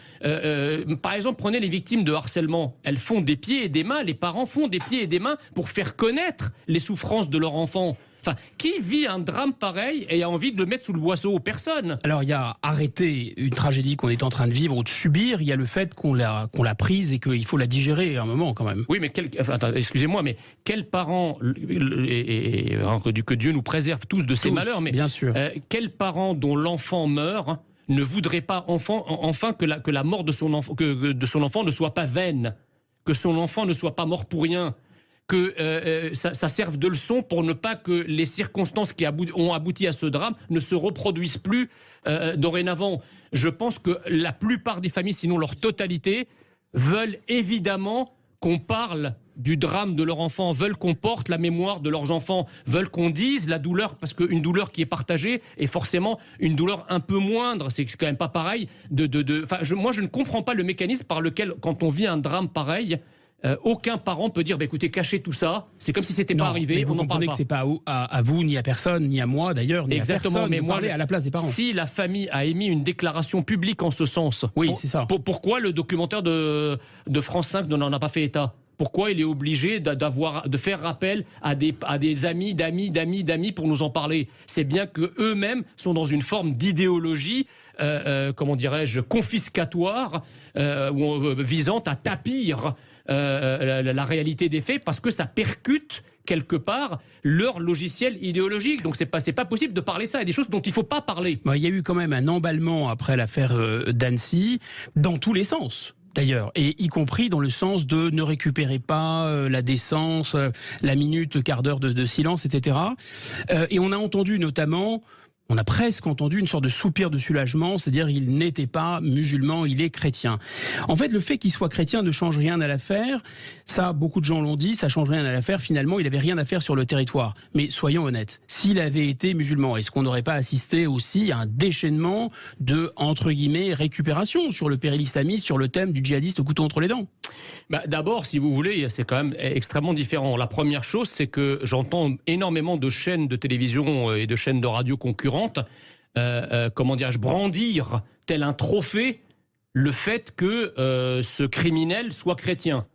par exemple prenez les victimes de harcèlement, elles font des pieds et des mains, les parents font des pieds et des mains pour faire connaître les souffrances de leur enfant. Enfin, qui vit un drame pareil et a envie de le mettre sous le boisseau? Personne. Alors, il y a arrêter une tragédie qu'on est en train de vivre ou de subir. Il y a le fait qu'on l'a prise et qu'il faut la digérer à un moment quand même. Oui, mais excusez-moi, mais quels parents, que Dieu nous préserve tous de ces malheurs, mais bien sûr. Quels parents dont l'enfant meurt ne voudraient pas enfin que la mort de son enfant ne soit pas vaine, que son enfant ne soit pas mort pour rien, que ça serve de leçon pour ne pas que les circonstances qui ont abouti à ce drame ne se reproduisent plus dorénavant. Je pense que la plupart des familles, sinon leur totalité, veulent évidemment qu'on parle du drame de leur enfant, veulent qu'on porte la mémoire de leurs enfants, veulent qu'on dise la douleur, parce qu'une douleur qui est partagée est forcément une douleur un peu moindre. C'est quand même pas pareil. Moi, je ne comprends pas le mécanisme par lequel, quand on vit un drame pareil, aucun parent peut dire écoutez, cachez tout ça, c'est comme si c'était pas arrivé, vous on n'en parle comprenez pas. que c'est pas à vous, ni à personne, ni à moi d'ailleurs, ni Exactement, à personne mais de moi, parler à la place des parents. Si la famille a émis une déclaration publique en ce sens, Oui, c'est ça. Pourquoi le documentaire de France 5 n'en a pas fait état ? Pourquoi il est obligé de faire rappel à des amis, d'amis pour nous en parler ? C'est bien qu'eux-mêmes sont dans une forme d'idéologie, comment dirais-je, confiscatoire, visant à tapir la réalité des faits, parce que ça percute quelque part leur logiciel idéologique. Donc c'est pas possible de parler de ça. Il y a des choses dont il ne faut pas parler. Il y a eu quand même un emballement après l'affaire d'Annecy, dans tous les sens. D'ailleurs, et y compris dans le sens de ne récupérez pas la décence, la minute, le quart d'heure de silence, etc. Et on a entendu notamment, on a presque entendu une sorte de soupir de soulagement, c'est-à-dire il n'était pas musulman, il est chrétien. En fait, le fait qu'il soit chrétien ne change rien à l'affaire. Ça, beaucoup de gens l'ont dit, ça change rien à l'affaire. Finalement, il n'avait rien à faire sur le territoire. Mais soyons honnêtes, s'il avait été musulman, est-ce qu'on n'aurait pas assisté aussi à un déchaînement de, entre guillemets, récupération sur le péril islamiste, sur le thème du djihadiste au couteau entre les dents ? D'abord, si vous voulez, c'est quand même extrêmement différent. La première chose, c'est que j'entends énormément de chaînes de télévision et de chaînes de radio concurrentes comment dirais-je, brandir tel un trophée le fait que ce criminel soit chrétien.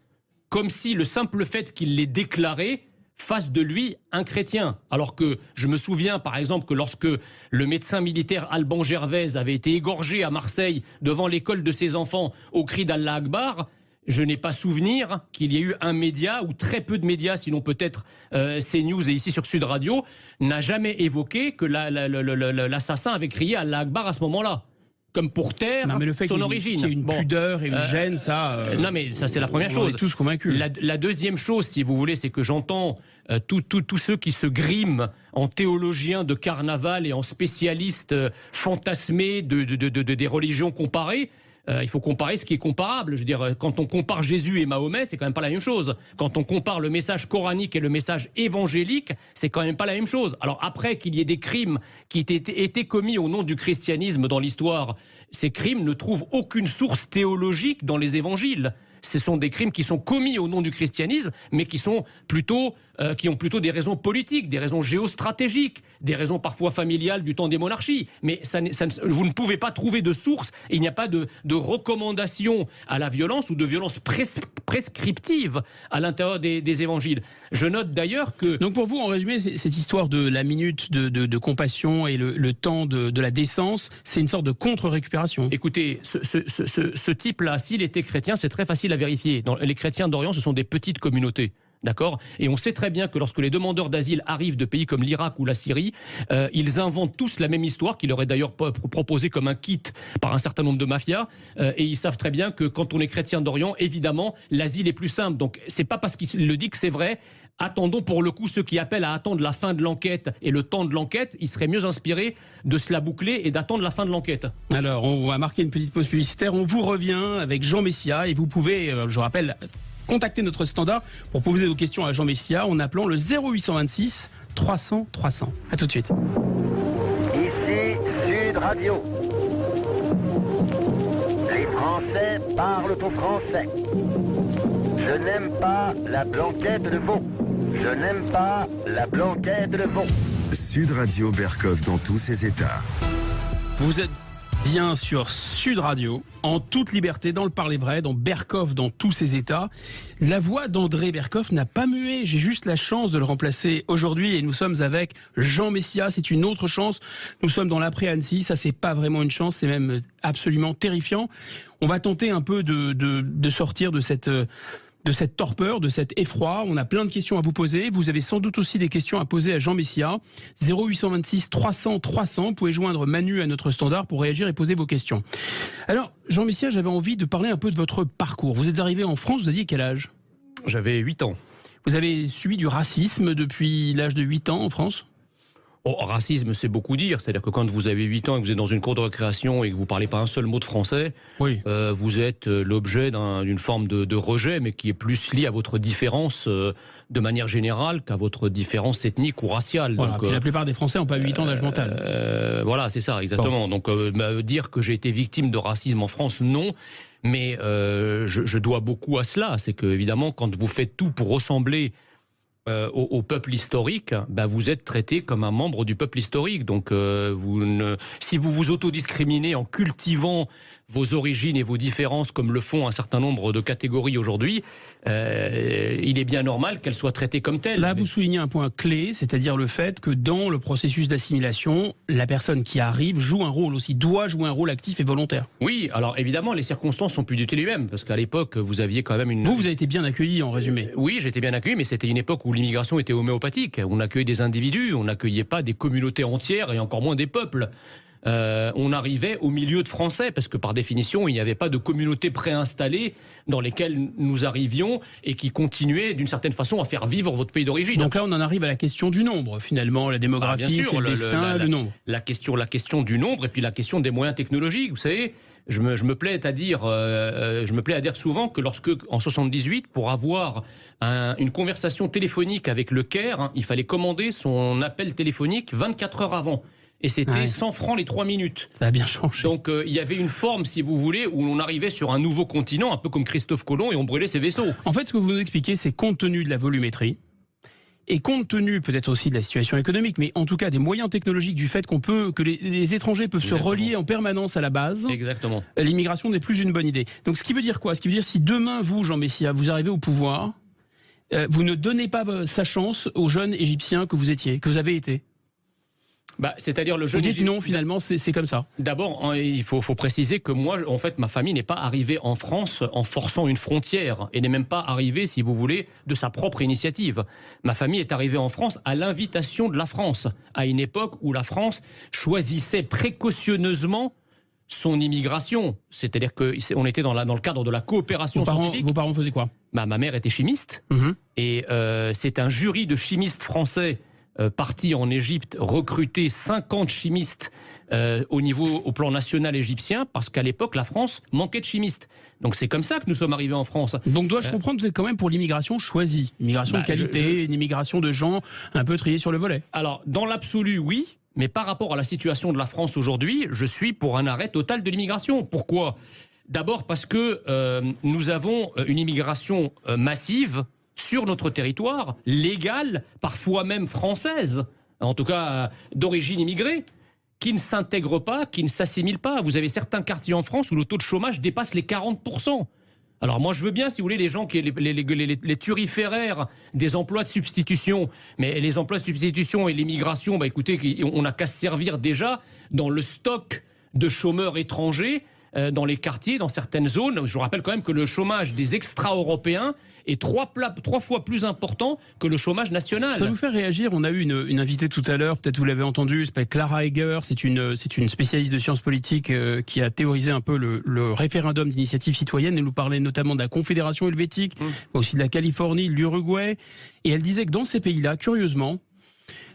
Comme si le simple fait qu'il l'ait déclaré fasse de lui un chrétien. Alors que je me souviens par exemple que lorsque le médecin militaire Alban Gervais avait été égorgé à Marseille devant l'école de ses enfants au cri d'Allah Akbar, je n'ai pas souvenir qu'il y ait eu un média, ou très peu de médias, sinon peut-être CNews et ici sur Sud Radio, n'a jamais évoqué que l'assassin avait crié Allah Akbar à ce moment-là. Comme pour taire son origine. Qu'il y a une pudeur et une gêne, ça... non mais ça c'est la première chose. On est tous convaincus. La deuxième chose, si vous voulez, c'est que j'entends tous ceux qui se griment en théologiens de carnaval et en spécialistes fantasmés des religions comparées. Il faut comparer ce qui est comparable. Je veux dire, quand on compare Jésus et Mahomet, c'est quand même pas la même chose. Quand on compare le message coranique et le message évangélique, c'est quand même pas la même chose. Alors après qu'il y ait des crimes qui aient été commis au nom du christianisme dans l'histoire, ces crimes ne trouvent aucune source théologique dans les évangiles. Ce sont des crimes qui sont commis au nom du christianisme, mais qui ont plutôt des raisons politiques, des raisons géostratégiques, des raisons parfois familiales du temps des monarchies. Mais vous ne pouvez pas trouver de source, il n'y a pas de recommandation à la violence ou de violence prescriptive à l'intérieur des évangiles. Je note d'ailleurs que... Donc pour vous, en résumé, cette histoire de la minute de compassion et le temps de la décence, c'est une sorte de contre-récupération. Écoutez, ce type-là, s'il était chrétien, c'est très facile à vérifier. Les chrétiens d'Orient, ce sont des petites communautés. D'accord ? Et on sait très bien que lorsque les demandeurs d'asile arrivent de pays comme l'Irak ou la Syrie, ils inventent tous la même histoire, qu'ils leur est d'ailleurs proposée comme un kit par un certain nombre de mafias. Et ils savent très bien que quand on est chrétien d'Orient, évidemment, l'asile est plus simple. Donc c'est pas parce qu'il le dit que c'est vrai. Attendons pour le coup ceux qui appellent à attendre la fin de l'enquête et le temps de l'enquête, ils seraient mieux inspirés de se la boucler et d'attendre la fin de l'enquête. Alors, on va marquer une petite pause publicitaire. On vous revient avec Jean Messia et vous pouvez, je rappelle, contacter notre standard pour poser vos questions à Jean Messia en appelant le 0826 300 300. A tout de suite. Ici Sud Radio. Les Français parlent au français. Je n'aime pas la blanquette de veau. Je n'aime pas la blanquette de veau. Sud Radio Berkov dans tous ses états. Vous êtes bien sur Sud Radio, en toute liberté, dans le parler vrai, dans Berkov, dans tous ses états. La voix d'André Berkov n'a pas mué. J'ai juste la chance de le remplacer aujourd'hui et nous sommes avec Jean Messia. C'est une autre chance. Nous sommes dans l'après-Annecy. Ça, c'est pas vraiment une chance. C'est même absolument terrifiant. On va tenter un peu de sortir de cette torpeur, de cet effroi. On a plein de questions à vous poser. Vous avez sans doute aussi des questions à poser à Jean Messia. 0826 300 300. Vous pouvez joindre Manu à notre standard pour réagir et poser vos questions. Alors, Jean Messia, j'avais envie de parler un peu de votre parcours. Vous êtes arrivé en France, vous aviez quel âge ? J'avais 8 ans. Vous avez subi du racisme depuis l'âge de 8 ans en France ? Racisme, c'est beaucoup dire. C'est-à-dire que quand vous avez 8 ans et que vous êtes dans une cour de récréation et que vous ne parlez pas un seul mot de français, vous êtes l'objet d'une forme de rejet, mais qui est plus lié à votre différence de manière générale qu'à votre différence ethnique ou raciale. Voilà, Donc, puis la plupart des Français n'ont pas 8 ans d'âge mental. Voilà, c'est ça, exactement. Bon. Donc dire que j'ai été victime de racisme en France, non. Mais je dois beaucoup à cela. C'est que, évidemment, quand vous faites tout pour ressembler au peuple historique, vous êtes traité comme un membre du peuple historique. Donc, si vous vous autodiscriminez en cultivant vos origines et vos différences, comme le font un certain nombre de catégories aujourd'hui, il est bien normal qu'elles soient traitées comme telles. Là, vous soulignez un point clé, c'est-à-dire le fait que dans le processus d'assimilation, la personne qui arrive joue un rôle aussi, doit jouer un rôle actif et volontaire. Oui, alors évidemment, les circonstances sont plus du tout les mêmes, parce qu'à l'époque, vous aviez quand même une... Vous avez été bien accueilli, en résumé. Oui, j'étais bien accueilli, mais c'était une époque où l'immigration était homéopathique. On accueillait des individus, on n'accueillait pas des communautés entières et encore moins des peuples. On arrivait au milieu de Français, parce que par définition, il n'y avait pas de communauté préinstallée dans lesquelles nous arrivions et qui continuaient d'une certaine façon à faire vivre votre pays d'origine. Donc là, on en arrive à la question du nombre, finalement, la démographie, bien sûr, c'est le destin, le nombre. La question du nombre et puis la question des moyens technologiques. Vous savez, je me plais à dire souvent que lorsque, en 78, pour avoir une conversation téléphonique avec le Caire, il fallait commander son appel téléphonique 24 heures avant. Et c'était 100 francs les 3 minutes. Ça a bien changé. Donc il y avait une forme, si vous voulez, où l'on arrivait sur un nouveau continent, un peu comme Christophe Colomb, et on brûlait ses vaisseaux. En fait, ce que vous nous expliquez, c'est compte tenu de la volumétrie, et compte tenu peut-être aussi de la situation économique, mais en tout cas des moyens technologiques, du fait que les étrangers peuvent se relier en permanence à la base. Exactement. L'immigration n'est plus une bonne idée. Donc ce qui veut dire quoi? Ce qui veut dire si demain, vous, Jean Messia, vous arrivez au pouvoir, vous ne donnez pas sa chance aux jeunes Égyptiens que vous avez été. C'est-à-dire le jeune Vous dites non, finalement, c'est comme ça. D'abord, il faut préciser que moi, en fait, ma famille n'est pas arrivée en France en forçant une frontière et n'est même pas arrivée, si vous voulez, de sa propre initiative. Ma famille est arrivée en France à l'invitation de la France, à une époque où la France choisissait précautionneusement son immigration. C'est-à-dire qu'on était dans le cadre de la coopération scientifique. Vos parents faisaient quoi? Ma mère était chimiste et c'est un jury de chimistes français parti en Égypte, recruter 50 chimistes au plan national égyptien, parce qu'à l'époque, la France manquait de chimistes. Donc c'est comme ça que nous sommes arrivés en France. Donc dois-je comprendre que vous êtes quand même pour l'immigration choisie, l'immigration de qualité, une immigration de gens un peu triés sur le volet? Alors, dans l'absolu, oui, mais par rapport à la situation de la France aujourd'hui, je suis pour un arrêt total de l'immigration. Pourquoi? D'abord parce que nous avons une immigration massive sur notre territoire, légale, parfois même française, en tout cas d'origine immigrée, qui ne s'intègre pas, qui ne s'assimile pas. Vous avez certains quartiers en France où le taux de chômage dépasse les 40%. Alors moi je veux bien, si vous voulez, les gens les turiféraires des emplois de substitution, mais les emplois de substitution et l'immigration, écoutez, on n'a qu'à se servir déjà dans le stock de chômeurs étrangers dans les quartiers, dans certaines zones. Je vous rappelle quand même que le chômage des extra-européens est 3 fois plus important que le chômage national. Ça nous fait réagir. On a eu une invitée tout à l'heure, peut-être vous l'avez entendu, elle s'appelle Clara Egger, c'est une spécialiste de sciences politiques qui a théorisé un peu le référendum d'initiative citoyenne. Elle nous parlait notamment de la Confédération helvétique, mais aussi de la Californie, de l'Uruguay. Et elle disait que dans ces pays-là, curieusement,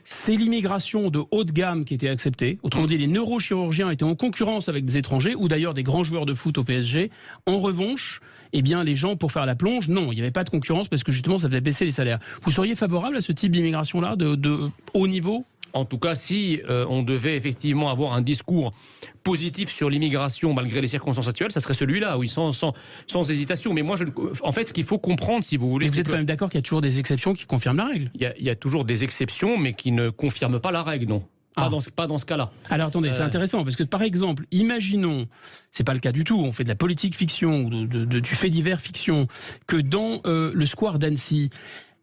c'est l'immigration de haut de gamme qui était acceptée. Autrement dit, les neurochirurgiens étaient en concurrence avec des étrangers, ou d'ailleurs des grands joueurs de foot au PSG. En revanche, les gens, pour faire la plonge, non, il n'y avait pas de concurrence parce que justement, ça faisait baisser les salaires. Vous seriez favorable à ce type d'immigration-là, de haut niveau ? En tout cas, si on devait effectivement avoir un discours positif sur l'immigration, malgré les circonstances actuelles, ça serait celui-là, oui, sans hésitation. Mais moi, en fait, ce qu'il faut comprendre, si vous voulez... Mais vous êtes quand même d'accord qu'il y a toujours des exceptions qui confirment la règle ? Il y a toujours des exceptions, mais qui ne confirment pas la règle, non. Pas dans ce cas-là. Alors attendez, c'est intéressant, parce que par exemple, imaginons, c'est pas le cas du tout, on fait de la politique fiction, ou du fait divers fiction, que dans le square d'Annecy,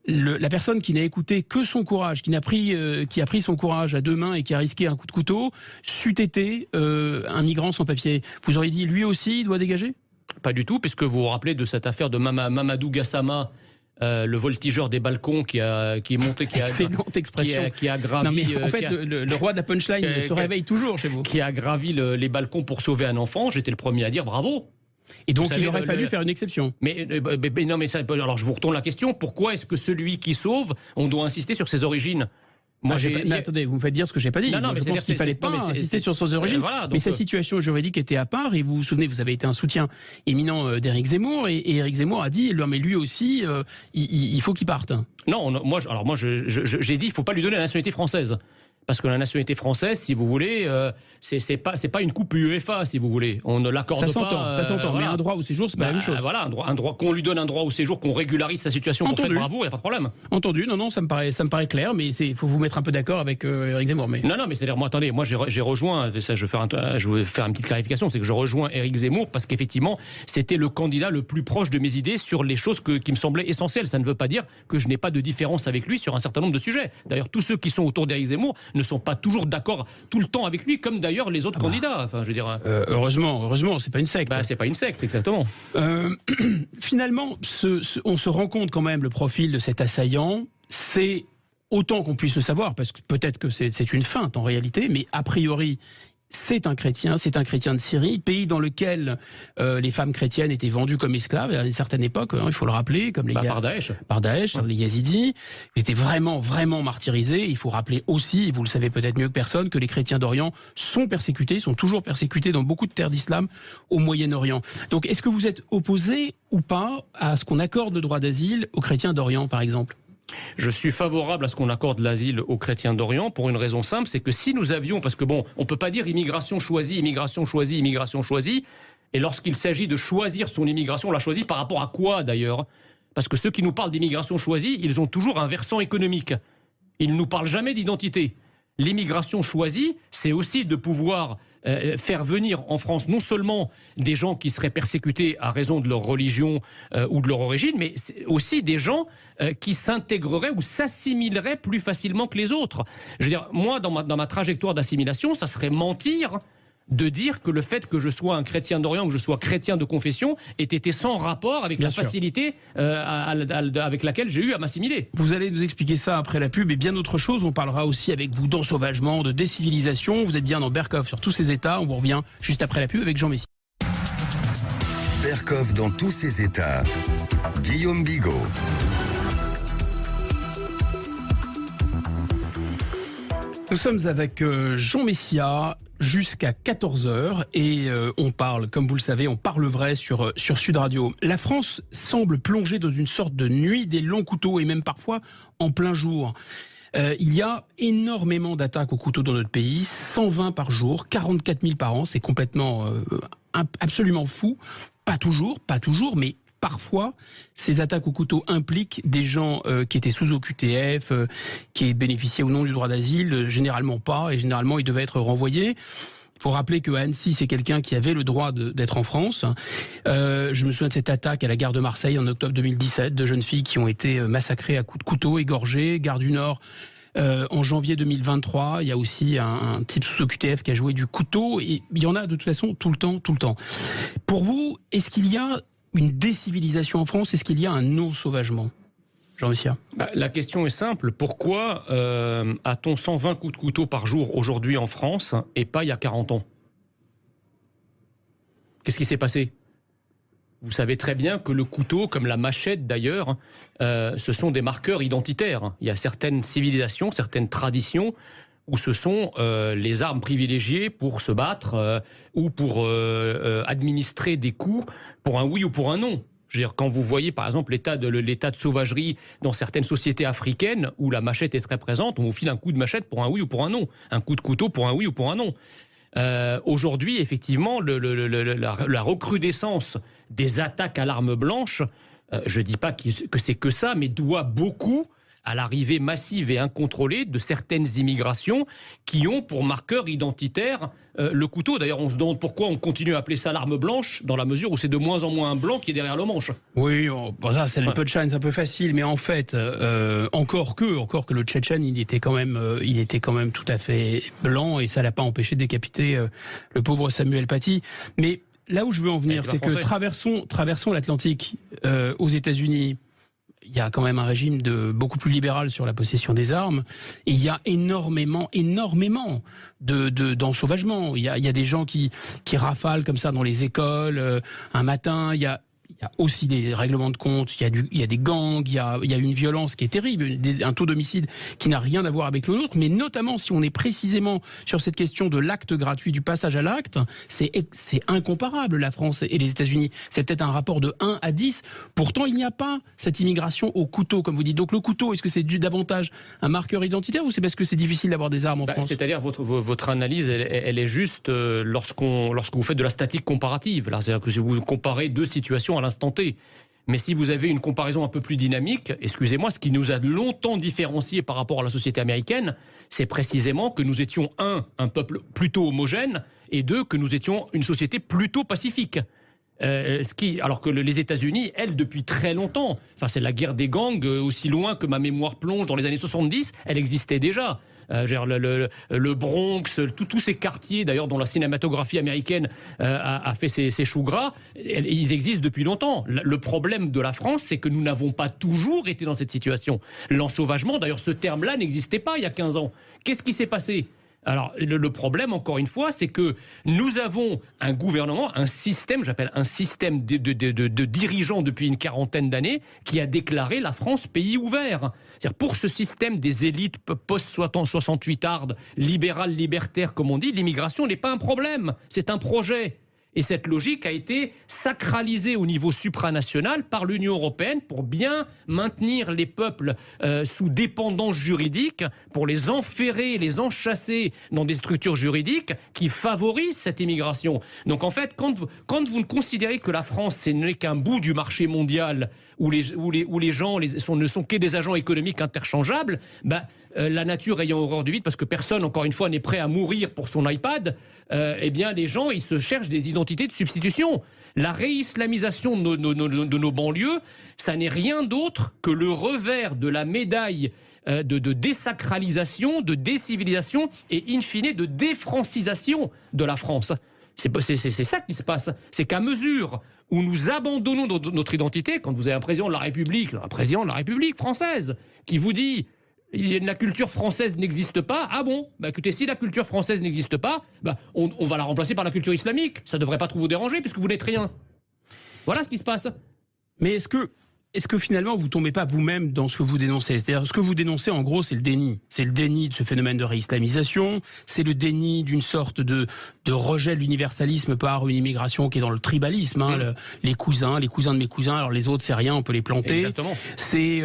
la personne qui n'a écouté que son courage, qui a pris son courage à deux mains et qui a risqué un coup de couteau, c'eût été un migrant sans papier. Vous auriez dit, lui aussi, il doit dégager ? Pas du tout, puisque vous vous rappelez de cette affaire de Mamadou Gassama, le voltigeur des balcons qui est monté, excellente expression, qui a gravi. Non mais en fait, le roi de la punchline se réveille toujours chez vous. Qui a gravi les balcons pour sauver un enfant. J'étais le premier à dire bravo. Et donc il aurait fallu faire une exception. Mais non, mais ça, alors je vous retourne la question. Pourquoi est-ce que celui qui sauve, on doit insister sur ses origines ? Moi, attendez, vous me faites dire ce que j'ai pas dit. Non, je pense qu'il fallait pas insister sur ses origines. Voilà, mais sa situation juridique était à part. Et vous vous souvenez, vous avez été un soutien éminent d'Éric Zemmour. Et Éric Zemmour a dit, mais lui aussi, il faut qu'il parte. Non, moi, j'ai dit, il ne faut pas lui donner la nationalité française. Parce que la nationalité française, si vous voulez, c'est pas une coupe UEFA, si vous voulez. On ne l'accorde pas. Ça s'entend. Voilà. Mais un droit au séjour, c'est pas la même chose. Voilà, un droit qu'on lui donne un droit au séjour, qu'on régularise sa situation. Pour faire bravo, il n'y a pas de problème. Entendu. Non, ça me paraît clair, mais il faut vous mettre un peu d'accord avec Éric Zemmour. Mais... Non, mais c'est-à-dire, moi, attendez, j'ai rejoint, ça, je veux faire une petite clarification, c'est que je rejoins Éric Zemmour parce qu'effectivement, c'était le candidat le plus proche de mes idées sur les choses qui me semblaient essentielles. Ça ne veut pas dire que je n'ai pas de différence avec lui sur un certain nombre de sujets. D'ailleurs, tous ceux qui sont autour d'Éric Zemmour ne sont pas toujours d'accord tout le temps avec lui, comme d'ailleurs les autres candidats. Enfin, je veux dire. Heureusement, c'est pas une secte. C'est pas une secte, exactement. Finalement, on se rend compte quand même le profil de cet assaillant. C'est autant qu'on puisse le savoir, parce que peut-être que c'est une feinte en réalité, mais a priori. C'est un chrétien de Syrie, pays dans lequel les femmes chrétiennes étaient vendues comme esclaves à une certaine époque, il faut le rappeler, comme les par Daesh. Par Daesh, les Yazidis. Ils étaient vraiment martyrisés. Il faut rappeler aussi, et vous le savez peut-être mieux que personne, que les chrétiens d'Orient sont toujours persécutés dans beaucoup de terres d'islam au Moyen-Orient. Donc est-ce que vous êtes opposé ou pas à ce qu'on accorde le droit d'asile aux chrétiens d'Orient, par exemple ? Je suis favorable à ce qu'on accorde l'asile aux chrétiens d'Orient pour une raison simple, c'est que si nous avions, parce que bon, on peut pas dire immigration choisie, et lorsqu'il s'agit de choisir son immigration, on la choisit par rapport à quoi d'ailleurs ? Parce que ceux qui nous parlent d'immigration choisie, ils ont toujours un versant économique. Ils ne nous parlent jamais d'identité. L'immigration choisie, c'est aussi de pouvoir faire venir en France non seulement des gens qui seraient persécutés à raison de leur religion ou de leur origine, mais aussi des gens qui s'intégreraient ou s'assimileraient plus facilement que les autres. Je veux dire, moi, dans ma trajectoire d'assimilation, ça serait mentir de dire que le fait que je sois un chrétien d'Orient, que je sois chrétien de confession, ait été sans rapport avec facilité avec laquelle j'ai eu à m'assimiler. Vous allez nous expliquer ça après la pub et bien d'autres choses. On parlera aussi avec vous d'ensauvagement, de décivilisation. Vous êtes bien dans Berkoff sur tous ces états. On vous revient juste après la pub avec Jean Messia. Berkoff dans tous ses états. Guillaume Bigot. Nous sommes avec Jean Messia jusqu'à 14h et on parle, comme vous le savez, on parle vrai sur Sud Radio. La France semble plonger dans une sorte de nuit des longs couteaux et même parfois en plein jour. Il y a énormément d'attaques au couteau dans notre pays, 120 par jour, 44 000 par an, c'est complètement absolument fou. Pas toujours, mais parfois, ces attaques au couteau impliquent des gens qui étaient sous OQTF, qui bénéficiaient ou non du droit d'asile, généralement pas, et généralement ils devaient être renvoyés. Il faut rappeler que Annecy, c'est quelqu'un qui avait le droit d'être en France. Je me souviens de cette attaque à la gare de Marseille en octobre 2017, de jeunes filles qui ont été massacrées à coups de couteau, égorgées, gare du Nord. En janvier 2023, il y a aussi un type sous OQTF qui a joué du couteau, et il y en a de toute façon tout le temps. Pour vous, est-ce qu'il y a une décivilisation en France? Est-ce qu'il y a un non-sauvagement? Jean Messia. La question est simple. Pourquoi a-t-on 120 coups de couteau par jour aujourd'hui en France et pas il y a 40 ans? Qu'est-ce qui s'est passé? Vous savez très bien que le couteau, comme la machette d'ailleurs, ce sont des marqueurs identitaires. Il y a certaines civilisations, certaines traditions où ce sont les armes privilégiées pour se battre ou pour administrer des coups pour un oui ou pour un non. Je veux dire, quand vous voyez par exemple l'état de sauvagerie dans certaines sociétés africaines où la machette est très présente, on vous file un coup de machette pour un oui ou pour un non, un coup de couteau pour un oui ou pour un non. Aujourd'hui, effectivement, la recrudescence des attaques à l'arme blanche, je ne dis pas que c'est que ça, mais doit beaucoup à l'arrivée massive et incontrôlée de certaines immigrations qui ont pour marqueur identitaire le couteau. D'ailleurs, on se demande pourquoi on continue à appeler ça l'arme blanche, dans la mesure où c'est de moins en moins un blanc qui est derrière le manche. Oui, ça c'est le punchline, c'est un peu facile, mais en fait, encore que le Tchétchène, il était quand même tout à fait blanc, et ça l'a pas empêché de décapiter le pauvre Samuel Paty. Mais là où je veux en venir, c'est que traversons l'Atlantique aux États-Unis. Il y a quand même un régime beaucoup plus libéral sur la possession des armes, et il y a énormément d'ensauvagement. Il y a des gens qui rafalent comme ça dans les écoles un matin. Il il y a aussi des règlements de compte, il y a des gangs, il y a une violence qui est terrible, un taux d'homicide qui n'a rien à voir avec le nôtre, mais notamment si on est précisément sur cette question de l'acte gratuit, du passage à l'acte, c'est incomparable, la France et les États-Unis. C'est peut-être un rapport de 1 à 10. Pourtant, il n'y a pas cette immigration au couteau, comme vous dites. Donc le couteau, est-ce que c'est davantage un marqueur identitaire ou c'est parce que c'est difficile d'avoir des armes en France ? C'est-à-dire, votre analyse, elle est juste lorsque vous faites de la statique comparative. C'est-à-dire que si vous comparez deux situations à l'instant T. Mais si vous avez une comparaison un peu plus dynamique, excusez-moi, ce qui nous a longtemps différenciés par rapport à la société américaine, c'est précisément que nous étions, un peuple plutôt homogène, et deux, que nous étions une société plutôt pacifique. Alors que les États-Unis, elles, depuis très longtemps, c'est la guerre des gangs, aussi loin que ma mémoire plonge dans les années 70, elle existait déjà. Le Bronx, tous ces quartiers d'ailleurs dont la cinématographie américaine a fait ses choux gras, ils existent depuis longtemps. Le problème de la France, c'est que nous n'avons pas toujours été dans cette situation. L'ensauvagement, d'ailleurs ce terme-là n'existait pas il y a 15 ans. Qu'est-ce qui s'est passé ? Alors, le problème, encore une fois, c'est que nous avons un gouvernement, un système, j'appelle un système de dirigeants depuis une quarantaine d'années qui a déclaré la France pays ouvert. C'est-à-dire, pour ce système des élites post-68ardes, libérales, libertaires, comme on dit, l'immigration n'est pas un problème, c'est un projet. Et cette logique a été sacralisée au niveau supranational par l'Union européenne pour bien maintenir les peuples sous dépendance juridique, pour les enferrer, les enchasser dans des structures juridiques qui favorisent cette immigration. Donc en fait, quand vous ne considérez que la France ce n'est qu'un bout du marché mondial où les gens ne sont que des agents économiques interchangeables, la nature ayant horreur du vide, parce que personne, encore une fois, n'est prêt à mourir pour son iPad, eh bien les gens, ils se cherchent des identités de substitution. La réislamisation de nos banlieues, ça n'est rien d'autre que le revers de la médaille de désacralisation, de décivilisation et in fine de défrancisation de la France. C'est ça qui se passe. C'est qu'à mesure où nous abandonnons notre identité, quand vous avez un président de la République française qui vous dit la culture française n'existe pas, ah bon, écoutez, si la culture française n'existe pas, on va la remplacer par la culture islamique. Ça ne devrait pas trop vous déranger puisque vous n'êtes rien. Voilà ce qui se passe. Mais est-ce que finalement vous ne tombez pas vous-même dans ce que vous dénoncez ? C'est-à-dire ce que vous dénoncez en gros c'est le déni. C'est le déni de ce phénomène de réislamisation, c'est le déni d'une sorte de rejet de l'universalisme par une immigration qui est dans le tribalisme. Les cousins de mes cousins, alors les autres c'est rien, on peut les planter. Exactement. C'est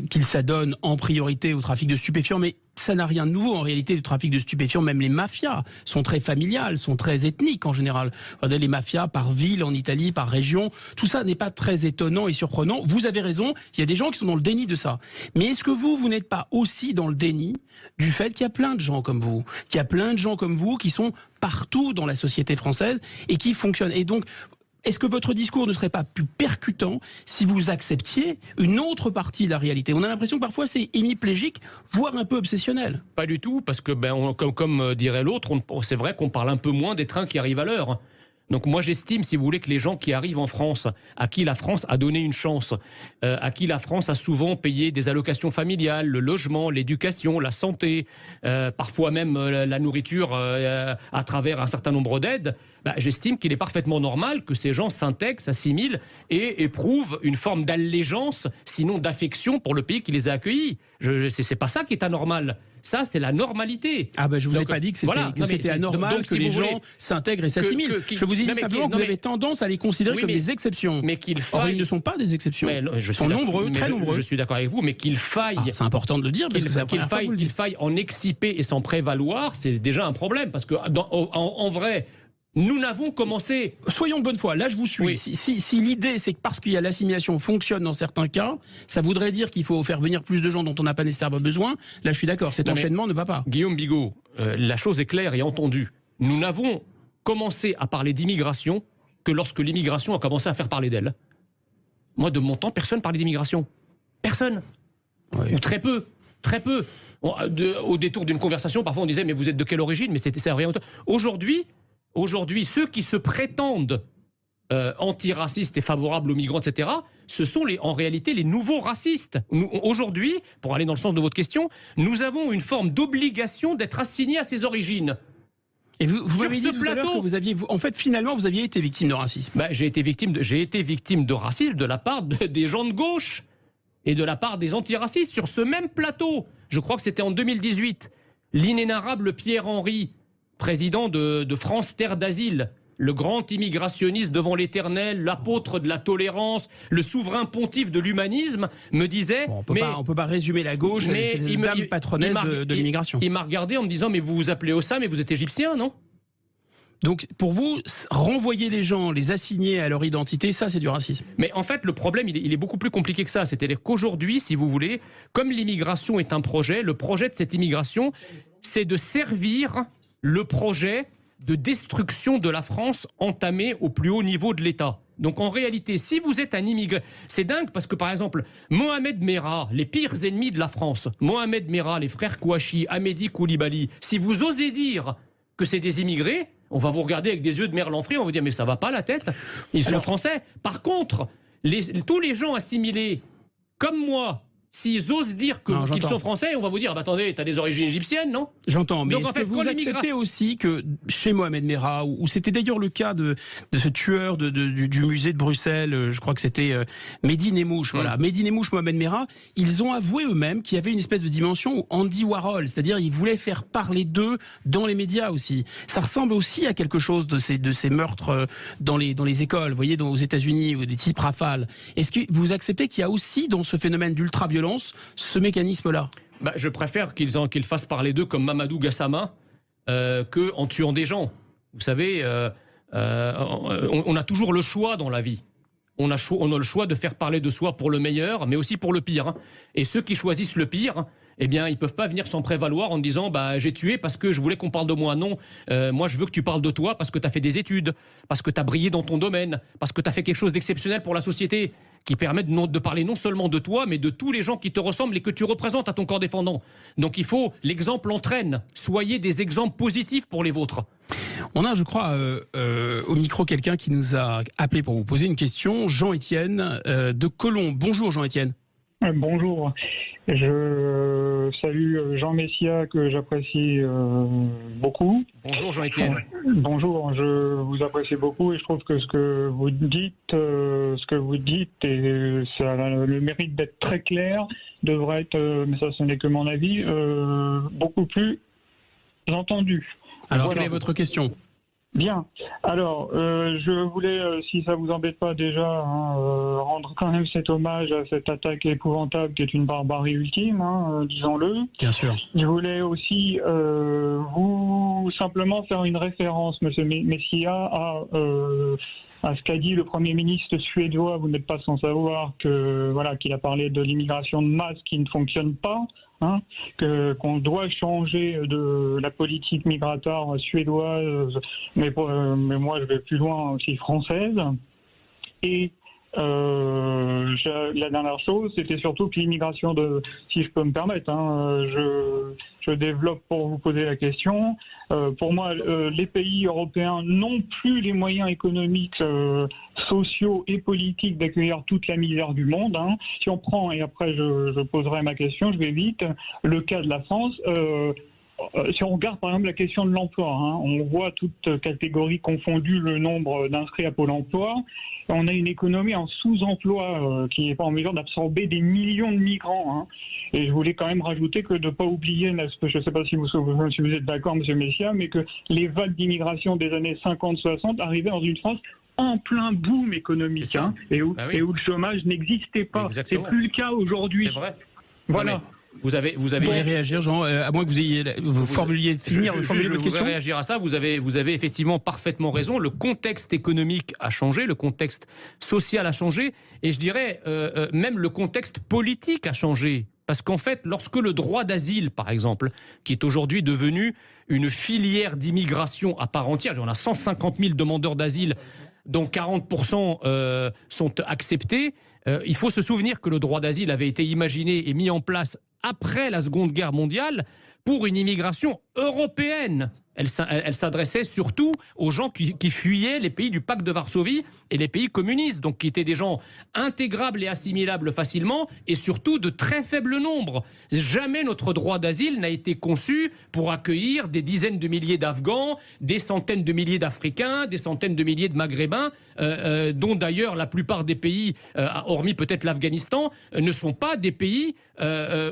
qu'ils s'adonnent en priorité au trafic de stupéfiants, mais ça n'a rien de nouveau en réalité, le trafic de stupéfiants. Même les mafias sont très familiales, sont très ethniques en général. Regardez les mafias par ville en Italie, par région. Tout ça n'est pas très étonnant et surprenant. Vous avez raison, il y a des gens qui sont dans le déni de ça. Mais est-ce que vous n'êtes pas aussi dans le déni du fait qu'il y a plein de gens comme vous, qui sont partout dans la société française et qui fonctionnent. Et donc, est-ce que votre discours ne serait pas plus percutant si vous acceptiez une autre partie de la réalité ? On a l'impression que parfois c'est hémiplégique, voire un peu obsessionnel. Pas du tout, parce que comme dirait l'autre, c'est vrai qu'on parle un peu moins des trains qui arrivent à l'heure. Donc moi j'estime, si vous voulez, que les gens qui arrivent en France, à qui la France a donné une chance, à qui la France a souvent payé des allocations familiales, le logement, l'éducation, la santé, parfois même la nourriture à travers un certain nombre d'aides, j'estime qu'il est parfaitement normal que ces gens s'intègrent, s'assimilent et éprouvent une forme d'allégeance, sinon d'affection pour le pays qui les a accueillis. C'est pas ça qui est anormal. Ça, c'est la normalité. Je vous ai pas dit que c'était anormal que les gens s'intègrent et s'assimilent. Je vous dis simplement que vous avez tendance à les considérer comme des exceptions. Mais qu'ils faillent... Or, ils ne sont pas des exceptions. Ils sont nombreux, très nombreux. Je suis d'accord avec vous, mais qu'il faille... c'est important de le dire, parce que qu'il faille en exciper et s'en prévaloir, c'est déjà un problème. Parce que, en vrai... Nous n'avons commencé... Soyons de bonne foi, là je vous suis. Oui. Si l'idée c'est que parce qu'il y a l'assimilation fonctionne dans certains cas, ça voudrait dire qu'il faut faire venir plus de gens dont on n'a pas nécessairement besoin, là je suis d'accord, cet enchaînement ne va pas. Guillaume Bigot, la chose est claire et entendue. Nous n'avons commencé à parler d'immigration que lorsque l'immigration a commencé à faire parler d'elle. Moi de mon temps, personne ne parlait d'immigration. Personne. Oui. Ou très peu. Très peu. Au détour d'une conversation, parfois on disait mais vous êtes de quelle origine ? Mais ça rien. Aujourd'hui, ceux qui se prétendent antiracistes et favorables aux migrants, etc., ce sont en réalité les nouveaux racistes. Aujourd'hui, pour aller dans le sens de votre question, nous avons une forme d'obligation d'être assignés à ses origines. Et vous Sur m'avez dit ce tout à l'heure plateau, que en fait, finalement, vous aviez été victime de racisme. bah, j'ai été victime de racisme de la part des gens de gauche et de la part des antiracistes sur ce même plateau. Je crois que c'était en 2018. L'inénarrable Pierre Henry, président de France Terre d'Asile, le grand immigrationniste devant l'éternel, l'apôtre de la tolérance, le souverain pontife de l'humanisme, me disait... Bon, on peut pas résumer la gauche, c'est une dame patronnesse de l'immigration. Il m'a regardé en me disant, mais vous vous appelez Ossam et vous êtes égyptien, non ? Donc, pour vous, renvoyer les gens, les assigner à leur identité, ça, c'est du racisme. Mais en fait, le problème, il est beaucoup plus compliqué que ça. C'est-à-dire qu'aujourd'hui, si vous voulez, comme l'immigration est un projet, le projet de cette immigration, c'est de servir le projet de destruction de la France entamé au plus haut niveau de l'État. Donc en réalité, si vous êtes un immigré, c'est dingue parce que par exemple, Mohamed Merah, les pires ennemis de la France, Mohamed Merah, les frères Kouachi, Amédi Koulibaly, si vous osez dire que c'est des immigrés, on va vous regarder avec des yeux de merlan frit, on va vous dire mais ça va pas la tête, ils sont français. Par contre, tous les gens assimilés comme moi, s'ils osent dire qu'ils sont français, on va vous dire bah, attendez, t'as des origines égyptiennes, non ? J'entends, mais donc, est-ce en fait, que vous acceptez aussi que chez Mohamed Merah, où c'était d'ailleurs le cas de ce tueur du musée de Bruxelles, je crois que c'était Mehdi Nemmouche, voilà, Mehdi Nemmouche, Mohamed Merah, ils ont avoué eux-mêmes qu'il y avait une espèce de dimension où Andy Warhol, c'est-à-dire ils voulaient faire parler d'eux dans les médias aussi. Ça ressemble aussi à quelque chose de ces meurtres dans les écoles, vous voyez, aux États-Unis, où des types rafales. Est-ce que vous acceptez qu'il y a aussi dans ce phénomène d'ultra-violence ce mécanisme-là? Bah, je préfère qu'ils fassent parler d'eux comme Mamadou Gassama qu'en tuant des gens. Vous savez, on a toujours le choix dans la vie. On a le choix de faire parler de soi pour le meilleur, mais aussi pour le pire. Et ceux qui choisissent le pire, eh bien, ils ne peuvent pas venir s'en prévaloir en disant bah, « j'ai tué parce que je voulais qu'on parle de moi ». Non, moi je veux que tu parles de toi parce que tu as fait des études, parce que tu as brillé dans ton domaine, parce que tu as fait quelque chose d'exceptionnel pour la société, qui permet de parler non seulement de toi, mais de tous les gens qui te ressemblent et que tu représentes à ton corps défendant. Donc l'exemple entraîne. Soyez des exemples positifs pour les vôtres. On a, je crois, au micro quelqu'un qui nous a appelé pour vous poser une question. Jean-Étienne de Colombes. Bonjour Jean-Étienne. Bonjour. Je salue Jean Messia que j'apprécie beaucoup. Bonjour Jean-Étienne. Bonjour, je vous apprécie beaucoup et je trouve que ce que vous dites et ça a le mérite d'être très clair, devrait être, mais ça ce n'est que mon avis, beaucoup plus entendu. Alors quelle est votre question ? Bien. Alors, je voulais, si ça vous embête pas déjà, rendre quand même cet hommage à cette attaque épouvantable qui est une barbarie ultime, disons-le. Bien sûr. Je voulais aussi vous simplement faire une référence, Monsieur Messia, à ce qu'a dit le Premier ministre suédois. Vous n'êtes pas sans savoir que voilà qu'il a parlé de l'immigration de masse qui ne fonctionne pas. Qu'on doit changer de la politique migratoire suédoise, mais moi je vais plus loin aussi française. Et la dernière chose, c'était surtout que l'immigration si je peux me permettre, je développe pour vous poser la question. Pour moi, les pays européens n'ont plus les moyens économiques, sociaux et politiques d'accueillir toute la misère du monde. Si on prend, et après je poserai ma question, je vais vite, le cas de la France. Si on regarde par exemple la question de l'emploi, on voit toutes catégories confondues le nombre d'inscrits à Pôle emploi. On a une économie en sous-emploi qui n'est pas en mesure d'absorber des millions de migrants. Et je voulais quand même rajouter que de ne pas oublier, je ne sais pas si vous êtes d'accord, M. Messia, mais que les vagues d'immigration des années 50-60 arrivaient dans une France en plein boom économique et où le chômage n'existait pas. Exactement. C'est plus le cas aujourd'hui. C'est vrai. Voilà. Non, Vous avez réagir, Jean, à moins que vous formuliez votre question. Réagir à ça. Vous avez effectivement parfaitement raison. Le contexte économique a changé, le contexte social a changé, et je dirais même le contexte politique a changé. Parce qu'en fait, lorsque le droit d'asile, par exemple, qui est aujourd'hui devenu une filière d'immigration à part entière, on a 150 000 demandeurs d'asile, dont 40% sont acceptés. Il faut se souvenir que le droit d'asile avait été imaginé et mis en place après la Seconde Guerre mondiale pour une immigration européenne. Elle s'adressait surtout aux gens qui fuyaient les pays du pacte de Varsovie et les pays communistes, donc qui étaient des gens intégrables et assimilables facilement, et surtout de très faible nombre. Jamais notre droit d'asile n'a été conçu pour accueillir des dizaines de milliers d'Afghans, des centaines de milliers d'Africains, des centaines de milliers de Maghrébins, dont d'ailleurs la plupart des pays, hormis peut-être l'Afghanistan, ne sont pas des pays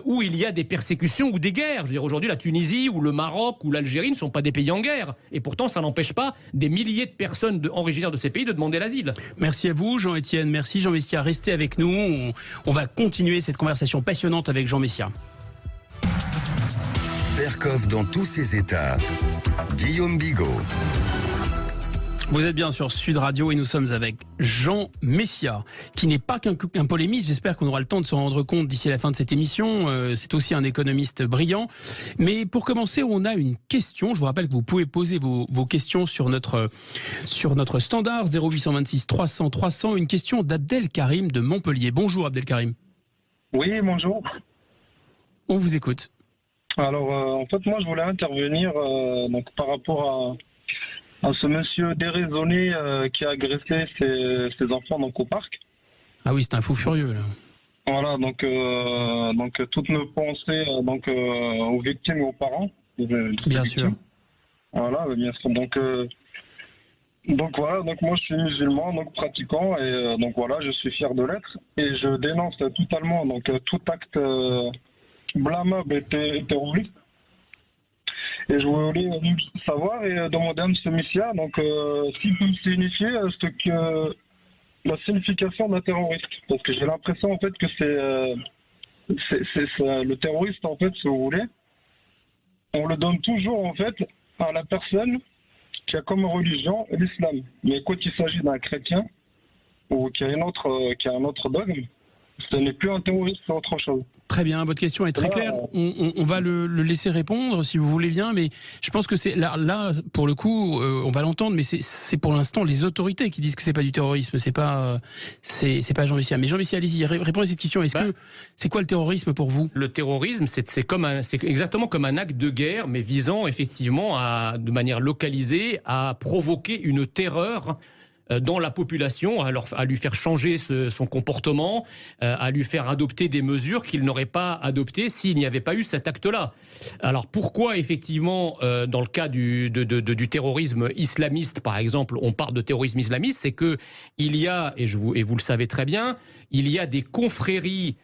où il y a des persécutions ou des guerres. Je veux dire, aujourd'hui, la Tunisie ou le Maroc ou l'Algérie ne sont pas des pays en guerre. Et pourtant, ça n'empêche pas des milliers de personnes originaires de ces pays de demander l'asile. Merci à vous, Jean-Étienne. Merci, Jean Messia. Restez avec nous. On va continuer cette conversation passionnante avec Jean Messia. Berkov dans tous ses états. Guillaume Bigot. Vous êtes bien sur Sud Radio et nous sommes avec Jean Messia, qui n'est pas qu'un polémiste. J'espère qu'on aura le temps de se rendre compte d'ici la fin de cette émission. C'est aussi un économiste brillant. Mais pour commencer, on a une question. Je vous rappelle que vous pouvez poser vos questions sur notre standard 0826 300 300. Une question d'Abdelkarim de Montpellier. Bonjour Abdelkarim. Oui, bonjour. On vous écoute. Alors, en fait, moi, je voulais intervenir donc par rapport à ce monsieur déraisonné qui a agressé ses enfants donc, au parc. Ah oui, c'est un fou furieux, là. Voilà, donc toutes nos pensées aux victimes et aux parents. Bien sûr. Voilà, bien sûr. Donc voilà, donc moi je suis musulman, donc pratiquant, et donc voilà, je suis fier de l'être. Et je dénonce totalement donc tout acte blâmable et terroriste. Et je voulais savoir et demander à M. Messia donc s'il peut me signifier la signification d'un terroriste, parce que j'ai l'impression en fait que c'est le terroriste en fait, si vous voulez, on le donne toujours en fait à la personne qui a comme religion l'islam. Mais quand il s'agit d'un chrétien ou qui a un autre dogme, ce n'est plus un terroriste, c'est autre chose. Très bien, votre question est très claire. On va le laisser répondre si vous voulez bien, mais je pense que c'est là pour le coup, on va l'entendre, mais c'est pour l'instant les autorités qui disent que c'est pas du terrorisme, c'est pas Jean Messia. Mais Jean Messia, allez-y, répondez à cette question. C'est quoi le terrorisme pour vous? Le terrorisme, c'est exactement comme un acte de guerre, mais visant effectivement de manière localisée à provoquer une terreur dans la population, à lui faire changer son comportement, à lui faire adopter des mesures qu'il n'aurait pas adoptées s'il n'y avait pas eu cet acte-là. Alors pourquoi effectivement, dans le cas du terrorisme islamiste, par exemple, on parle de terrorisme islamiste, c'est que il y a, et vous le savez très bien, il y a des confréries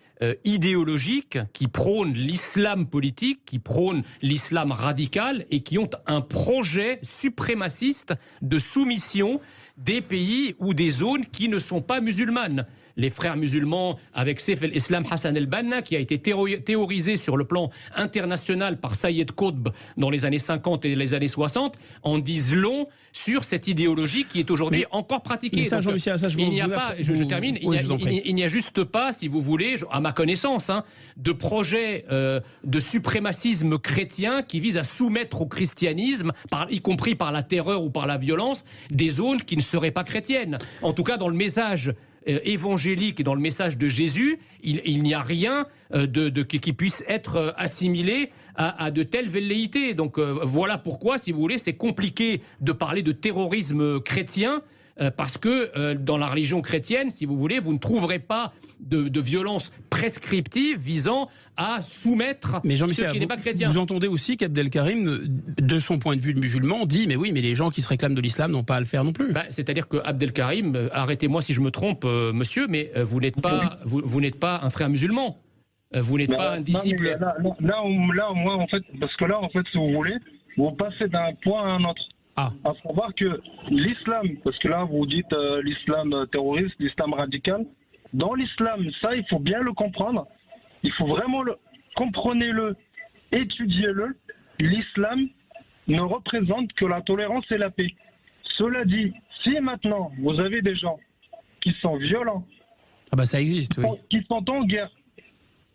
idéologiques qui prônent l'islam politique, qui prônent l'islam radical et qui ont un projet suprémaciste de soumission des pays ou des zones qui ne sont pas musulmanes. Les frères musulmans, avec Saif el-Islam Hassan el-Banna, qui a été théorisé sur le plan international par Saïd Qutb dans les années 50 et les années 60, en disent long sur cette idéologie qui est aujourd'hui encore pratiquée. Ça, donc, je termine, il n'y a juste pas, si vous voulez, à ma connaissance, de projet de suprémacisme chrétien qui vise à soumettre au christianisme, y compris par la terreur ou par la violence, des zones qui ne seraient pas chrétiennes. En tout cas, dans le message évangélique et dans le message de Jésus, il n'y a rien qui puisse être assimilé à de telles velléités. Donc voilà pourquoi, si vous voulez, c'est compliqué de parler de terrorisme chrétien, parce que dans la religion chrétienne, si vous voulez, vous ne trouverez pas de violence prescriptive visant à soumettre ce qui n'est pas chrétien. Vous entendez aussi qu'Abdelkarim, de son point de vue de musulman, dit mais oui, mais les gens qui se réclament de l'islam n'ont pas à le faire non plus. C'est-à-dire que Abdelkarim, arrêtez-moi si je me trompe, monsieur, mais vous n'êtes pas un frère musulman. Vous n'êtes pas un disciple. Là, moi, en fait, parce que là, en fait, si vous voulez, vous passez d'un point à un autre. À savoir que l'islam, parce que là, vous dites l'islam terroriste, l'islam radical. Dans l'islam, ça, il faut bien le comprendre. Il faut vraiment comprenez-le, étudiez-le. L'islam ne représente que la tolérance et la paix. Cela dit, si maintenant vous avez des gens qui sont violents, ça existe, oui, qui sont en guerre,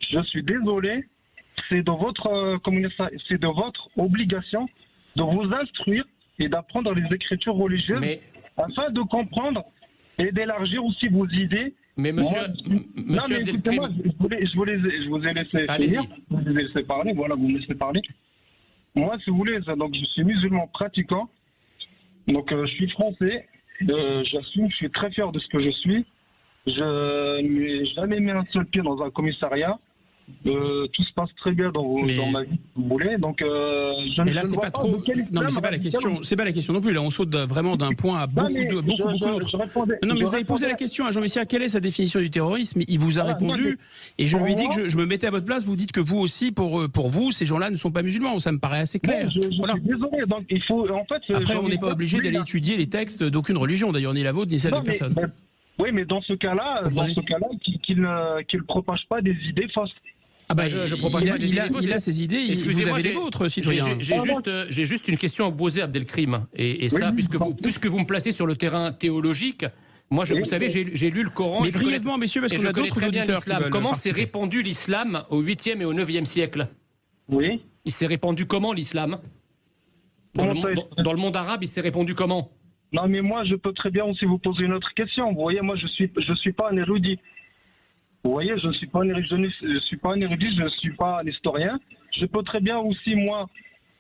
je suis désolé, c'est de votre obligation de vous instruire et d'apprendre les écritures religieuses afin de comprendre et d'élargir aussi vos idées. Mais monsieur, écoutez-moi, je vous ai laissé finir, vous vous laissez parler, voilà, vous me laissez parler. Moi, si vous voulez, donc je suis musulman pratiquant, donc je suis français, J'assume, je suis très fier de ce que je suis. Je n'ai jamais mis un seul pied dans un commissariat. Tout se passe très bien dans ma vie, si vous voulez. Donc, mais là, c'est pas trop. Non, mais c'est pas la question. C'est pas la question non plus. Là, on saute vraiment d'un point à beaucoup d'autres. Non, mais vous avez posé la question à Jean Messia. Quelle est sa définition du terrorisme? Il vous a répondu, et je lui ai dit que je me mettais à votre place. Vous dites que vous aussi, pour vous, ces gens-là ne sont pas musulmans. Ça me paraît assez clair. Voilà. Désolé. Donc, il faut. En fait. Après, on n'est pas obligé d'aller étudier les textes d'aucune religion, d'ailleurs, ni la vôtre, ni celle de personne. Oui, mais dans ce cas-là, qu'il ne propage pas des idées fausses. Ah bah je propose pas des idées. Il a ses idées, vous avez les vôtres, citoyen. J'ai juste une question à vous poser, Abdelkrim. Et ça, puisque vous me placez sur le terrain théologique, moi, vous savez, j'ai lu le Coran. Mais brièvement, messieurs, parce qu'on a d'autres auditeurs qui veulent. Comment s'est répandu l'islam au 8e et au 9e siècle? Oui. Il s'est répandu comment, l'islam? Dans le monde arabe, il s'est répandu comment? Non, mais moi, je peux très bien aussi vous poser une autre question. Vous voyez, moi, je suis pas un érudit. Vous voyez, je ne suis pas un érudit, je ne suis pas un historien. Je peux très bien aussi, moi,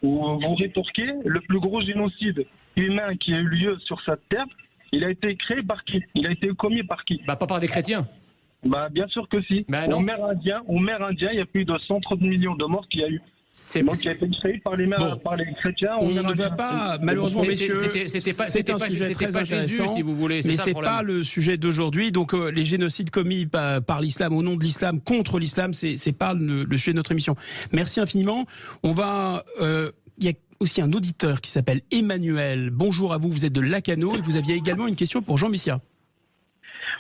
vous rétorquer, le plus gros génocide humain qui a eu lieu sur cette terre, il a été créé par qui? Il a été commis par qui? Pas par des chrétiens. Bien sûr que si. Au Mère Indien, il y a plus de 130 millions de morts qu'il y a eu. Donc, il a été créé par les chrétiens. On ne va pas, malheureusement, messieurs, c'était un sujet très intéressant, Jésus, si vous voulez. Mais ce n'est pas le sujet d'aujourd'hui. Donc, les génocides commis par l'islam, au nom de l'islam, contre l'islam, ce n'est pas le sujet de notre émission. Merci infiniment. Il y a aussi un auditeur qui s'appelle Emmanuel. Bonjour à vous, vous êtes de Lacano et vous aviez également une question pour Jean Messia.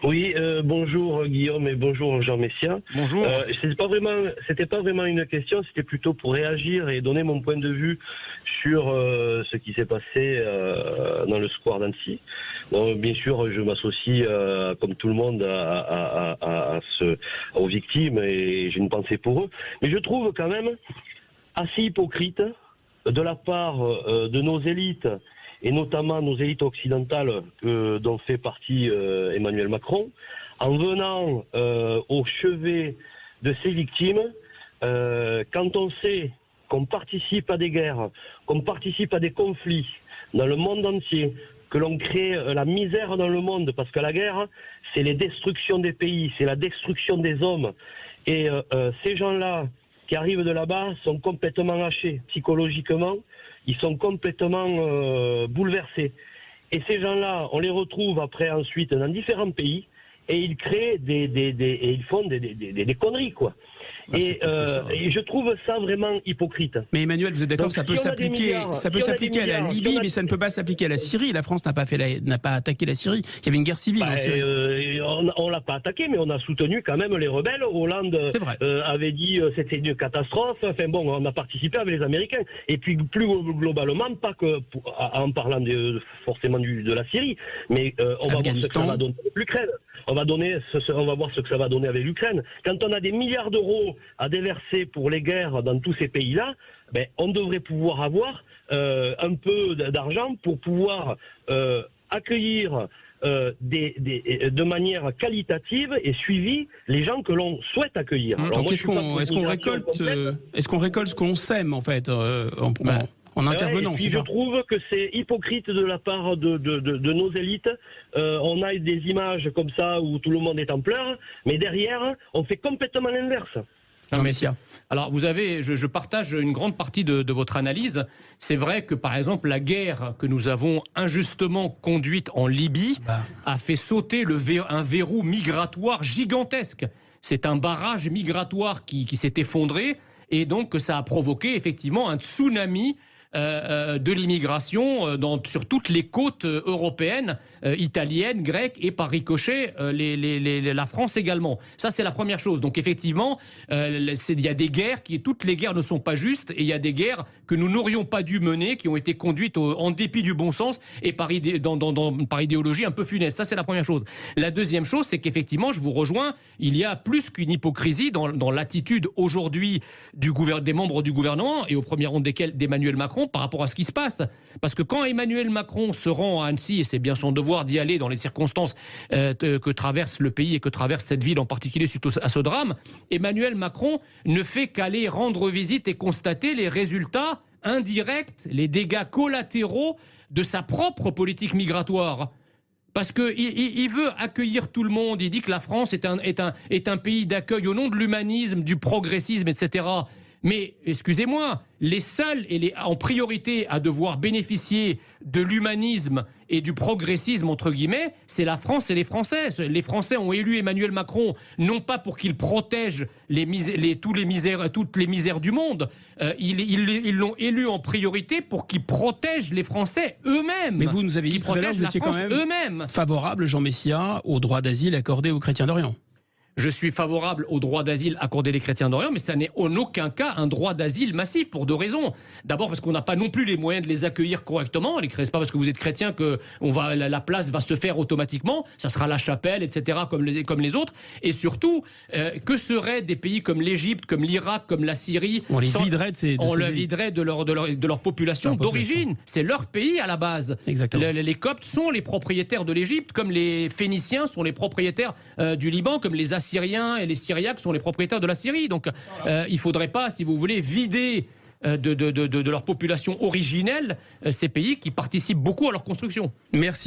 Oui, bonjour Guillaume et bonjour Jean Messia. Bonjour. C'était pas vraiment une question, c'était plutôt pour réagir et donner mon point de vue sur ce qui s'est passé dans le square d'Annecy. Bon, bien sûr, je m'associe comme tout le monde aux victimes et j'ai une pensée pour eux. Mais je trouve quand même assez hypocrite de la part de nos élites, et notamment nos élites occidentales dont fait partie Emmanuel Macron, en venant au chevet de ces victimes, quand on sait qu'on participe à des guerres, qu'on participe à des conflits dans le monde entier, que l'on crée la misère dans le monde, parce que la guerre, c'est les destructions des pays, c'est la destruction des hommes. Et ces gens-là qui arrivent de là-bas sont complètement hachés psychologiquement, ils sont complètement bouleversés. Et ces gens-là, on les retrouve après ensuite dans différents pays et ils créent et ils font des conneries, quoi. Et je trouve ça vraiment hypocrite. Mais Emmanuel, vous êtes d'accord, ça peut s'appliquer à la Libye, mais ça ne peut pas s'appliquer à la Syrie. La France n'a pas attaqué la Syrie. Il y avait une guerre civile en Syrie. On l'a pas attaqué, mais on a soutenu quand même les rebelles. Hollande avait dit c'était une catastrophe. Enfin bon, on a participé avec les Américains. Et puis plus globalement, pas que en parlant forcément de la Syrie, mais on va voir ce que ça va donner avec l'Ukraine. On va voir ce que ça va donner avec l'Ukraine. Quand on a des milliards d'euros à déverser pour les guerres dans tous ces pays-là, on devrait pouvoir avoir un peu d'argent pour pouvoir accueillir de manière qualitative et suivie les gens que l'on souhaite accueillir. Alors, donc est-ce qu'on récolte ce qu'on sème en fait en intervenant? Et puis je trouve que c'est hypocrite de la part de nos élites. On a des images comme ça où tout le monde est en pleurs, mais derrière, on fait complètement l'inverse. Jean Messia. Alors, vous avez, je partage une grande partie de votre analyse. C'est vrai que, par exemple, la guerre que nous avons injustement conduite en Libye a fait sauter un verrou migratoire gigantesque. C'est un barrage migratoire qui s'est effondré et donc que ça a provoqué effectivement un tsunami de l'immigration sur toutes les côtes européennes, italiennes, grecques et par ricochet la France également. Ça, c'est la première chose. Donc effectivement, il y a des guerres toutes les guerres ne sont pas justes et il y a des guerres que nous n'aurions pas dû mener, qui ont été conduites en dépit du bon sens et par idéologie un peu funeste. Ça, c'est la première chose. La deuxième chose, c'est qu'effectivement, je vous rejoins, il y a plus qu'une hypocrisie dans l'attitude aujourd'hui des membres du gouvernement et au premier rang desquels d'Emmanuel Macron par rapport à ce qui se passe. Parce que quand Emmanuel Macron se rend à Annecy, et c'est bien son devoir d'y aller dans les circonstances que traverse le pays et que traverse cette ville en particulier suite à ce drame, Emmanuel Macron ne fait qu'aller rendre visite et constater les résultats indirects, les dégâts collatéraux de sa propre politique migratoire. Parce qu'il veut accueillir tout le monde. Il dit que la France est un pays d'accueil au nom de l'humanisme, du progressisme, etc. Mais, excusez-moi, les seuls en priorité à devoir bénéficier de l'humanisme et du progressisme, entre guillemets, c'est la France et les Français. Les Français ont élu Emmanuel Macron, non pas pour qu'il protège toutes les misères du monde. Ils l'ont élu en priorité pour qu'il protège les Français eux-mêmes. Mais vous nous avez dit tout à l'heure, vous étiez quand même favorable, Jean Messia, au droit d'asile accordé aux chrétiens d'Orient. Je suis favorable au droit d'asile accordé aux chrétiens d'Orient, mais ça n'est en aucun cas un droit d'asile massif pour deux raisons. D'abord parce qu'on n'a pas non plus les moyens de les accueillir correctement. C'est pas parce que vous êtes chrétien que la place va se faire automatiquement. Ça sera la chapelle, etc., comme les autres. Et surtout, que seraient des pays comme l'Égypte, comme l'Irak, comme la Syrie? On les viderait de leur population d'origine. C'est leur pays à la base. Exactement. Les Coptes sont les propriétaires de l'Égypte, comme les Phéniciens sont les propriétaires du Liban, comme les Assyriens et les Syriaques sont les propriétaires de la Syrie. Donc il ne faudrait pas, si vous voulez, vider de leur population originelle ces pays qui participent beaucoup à leur construction. Merci.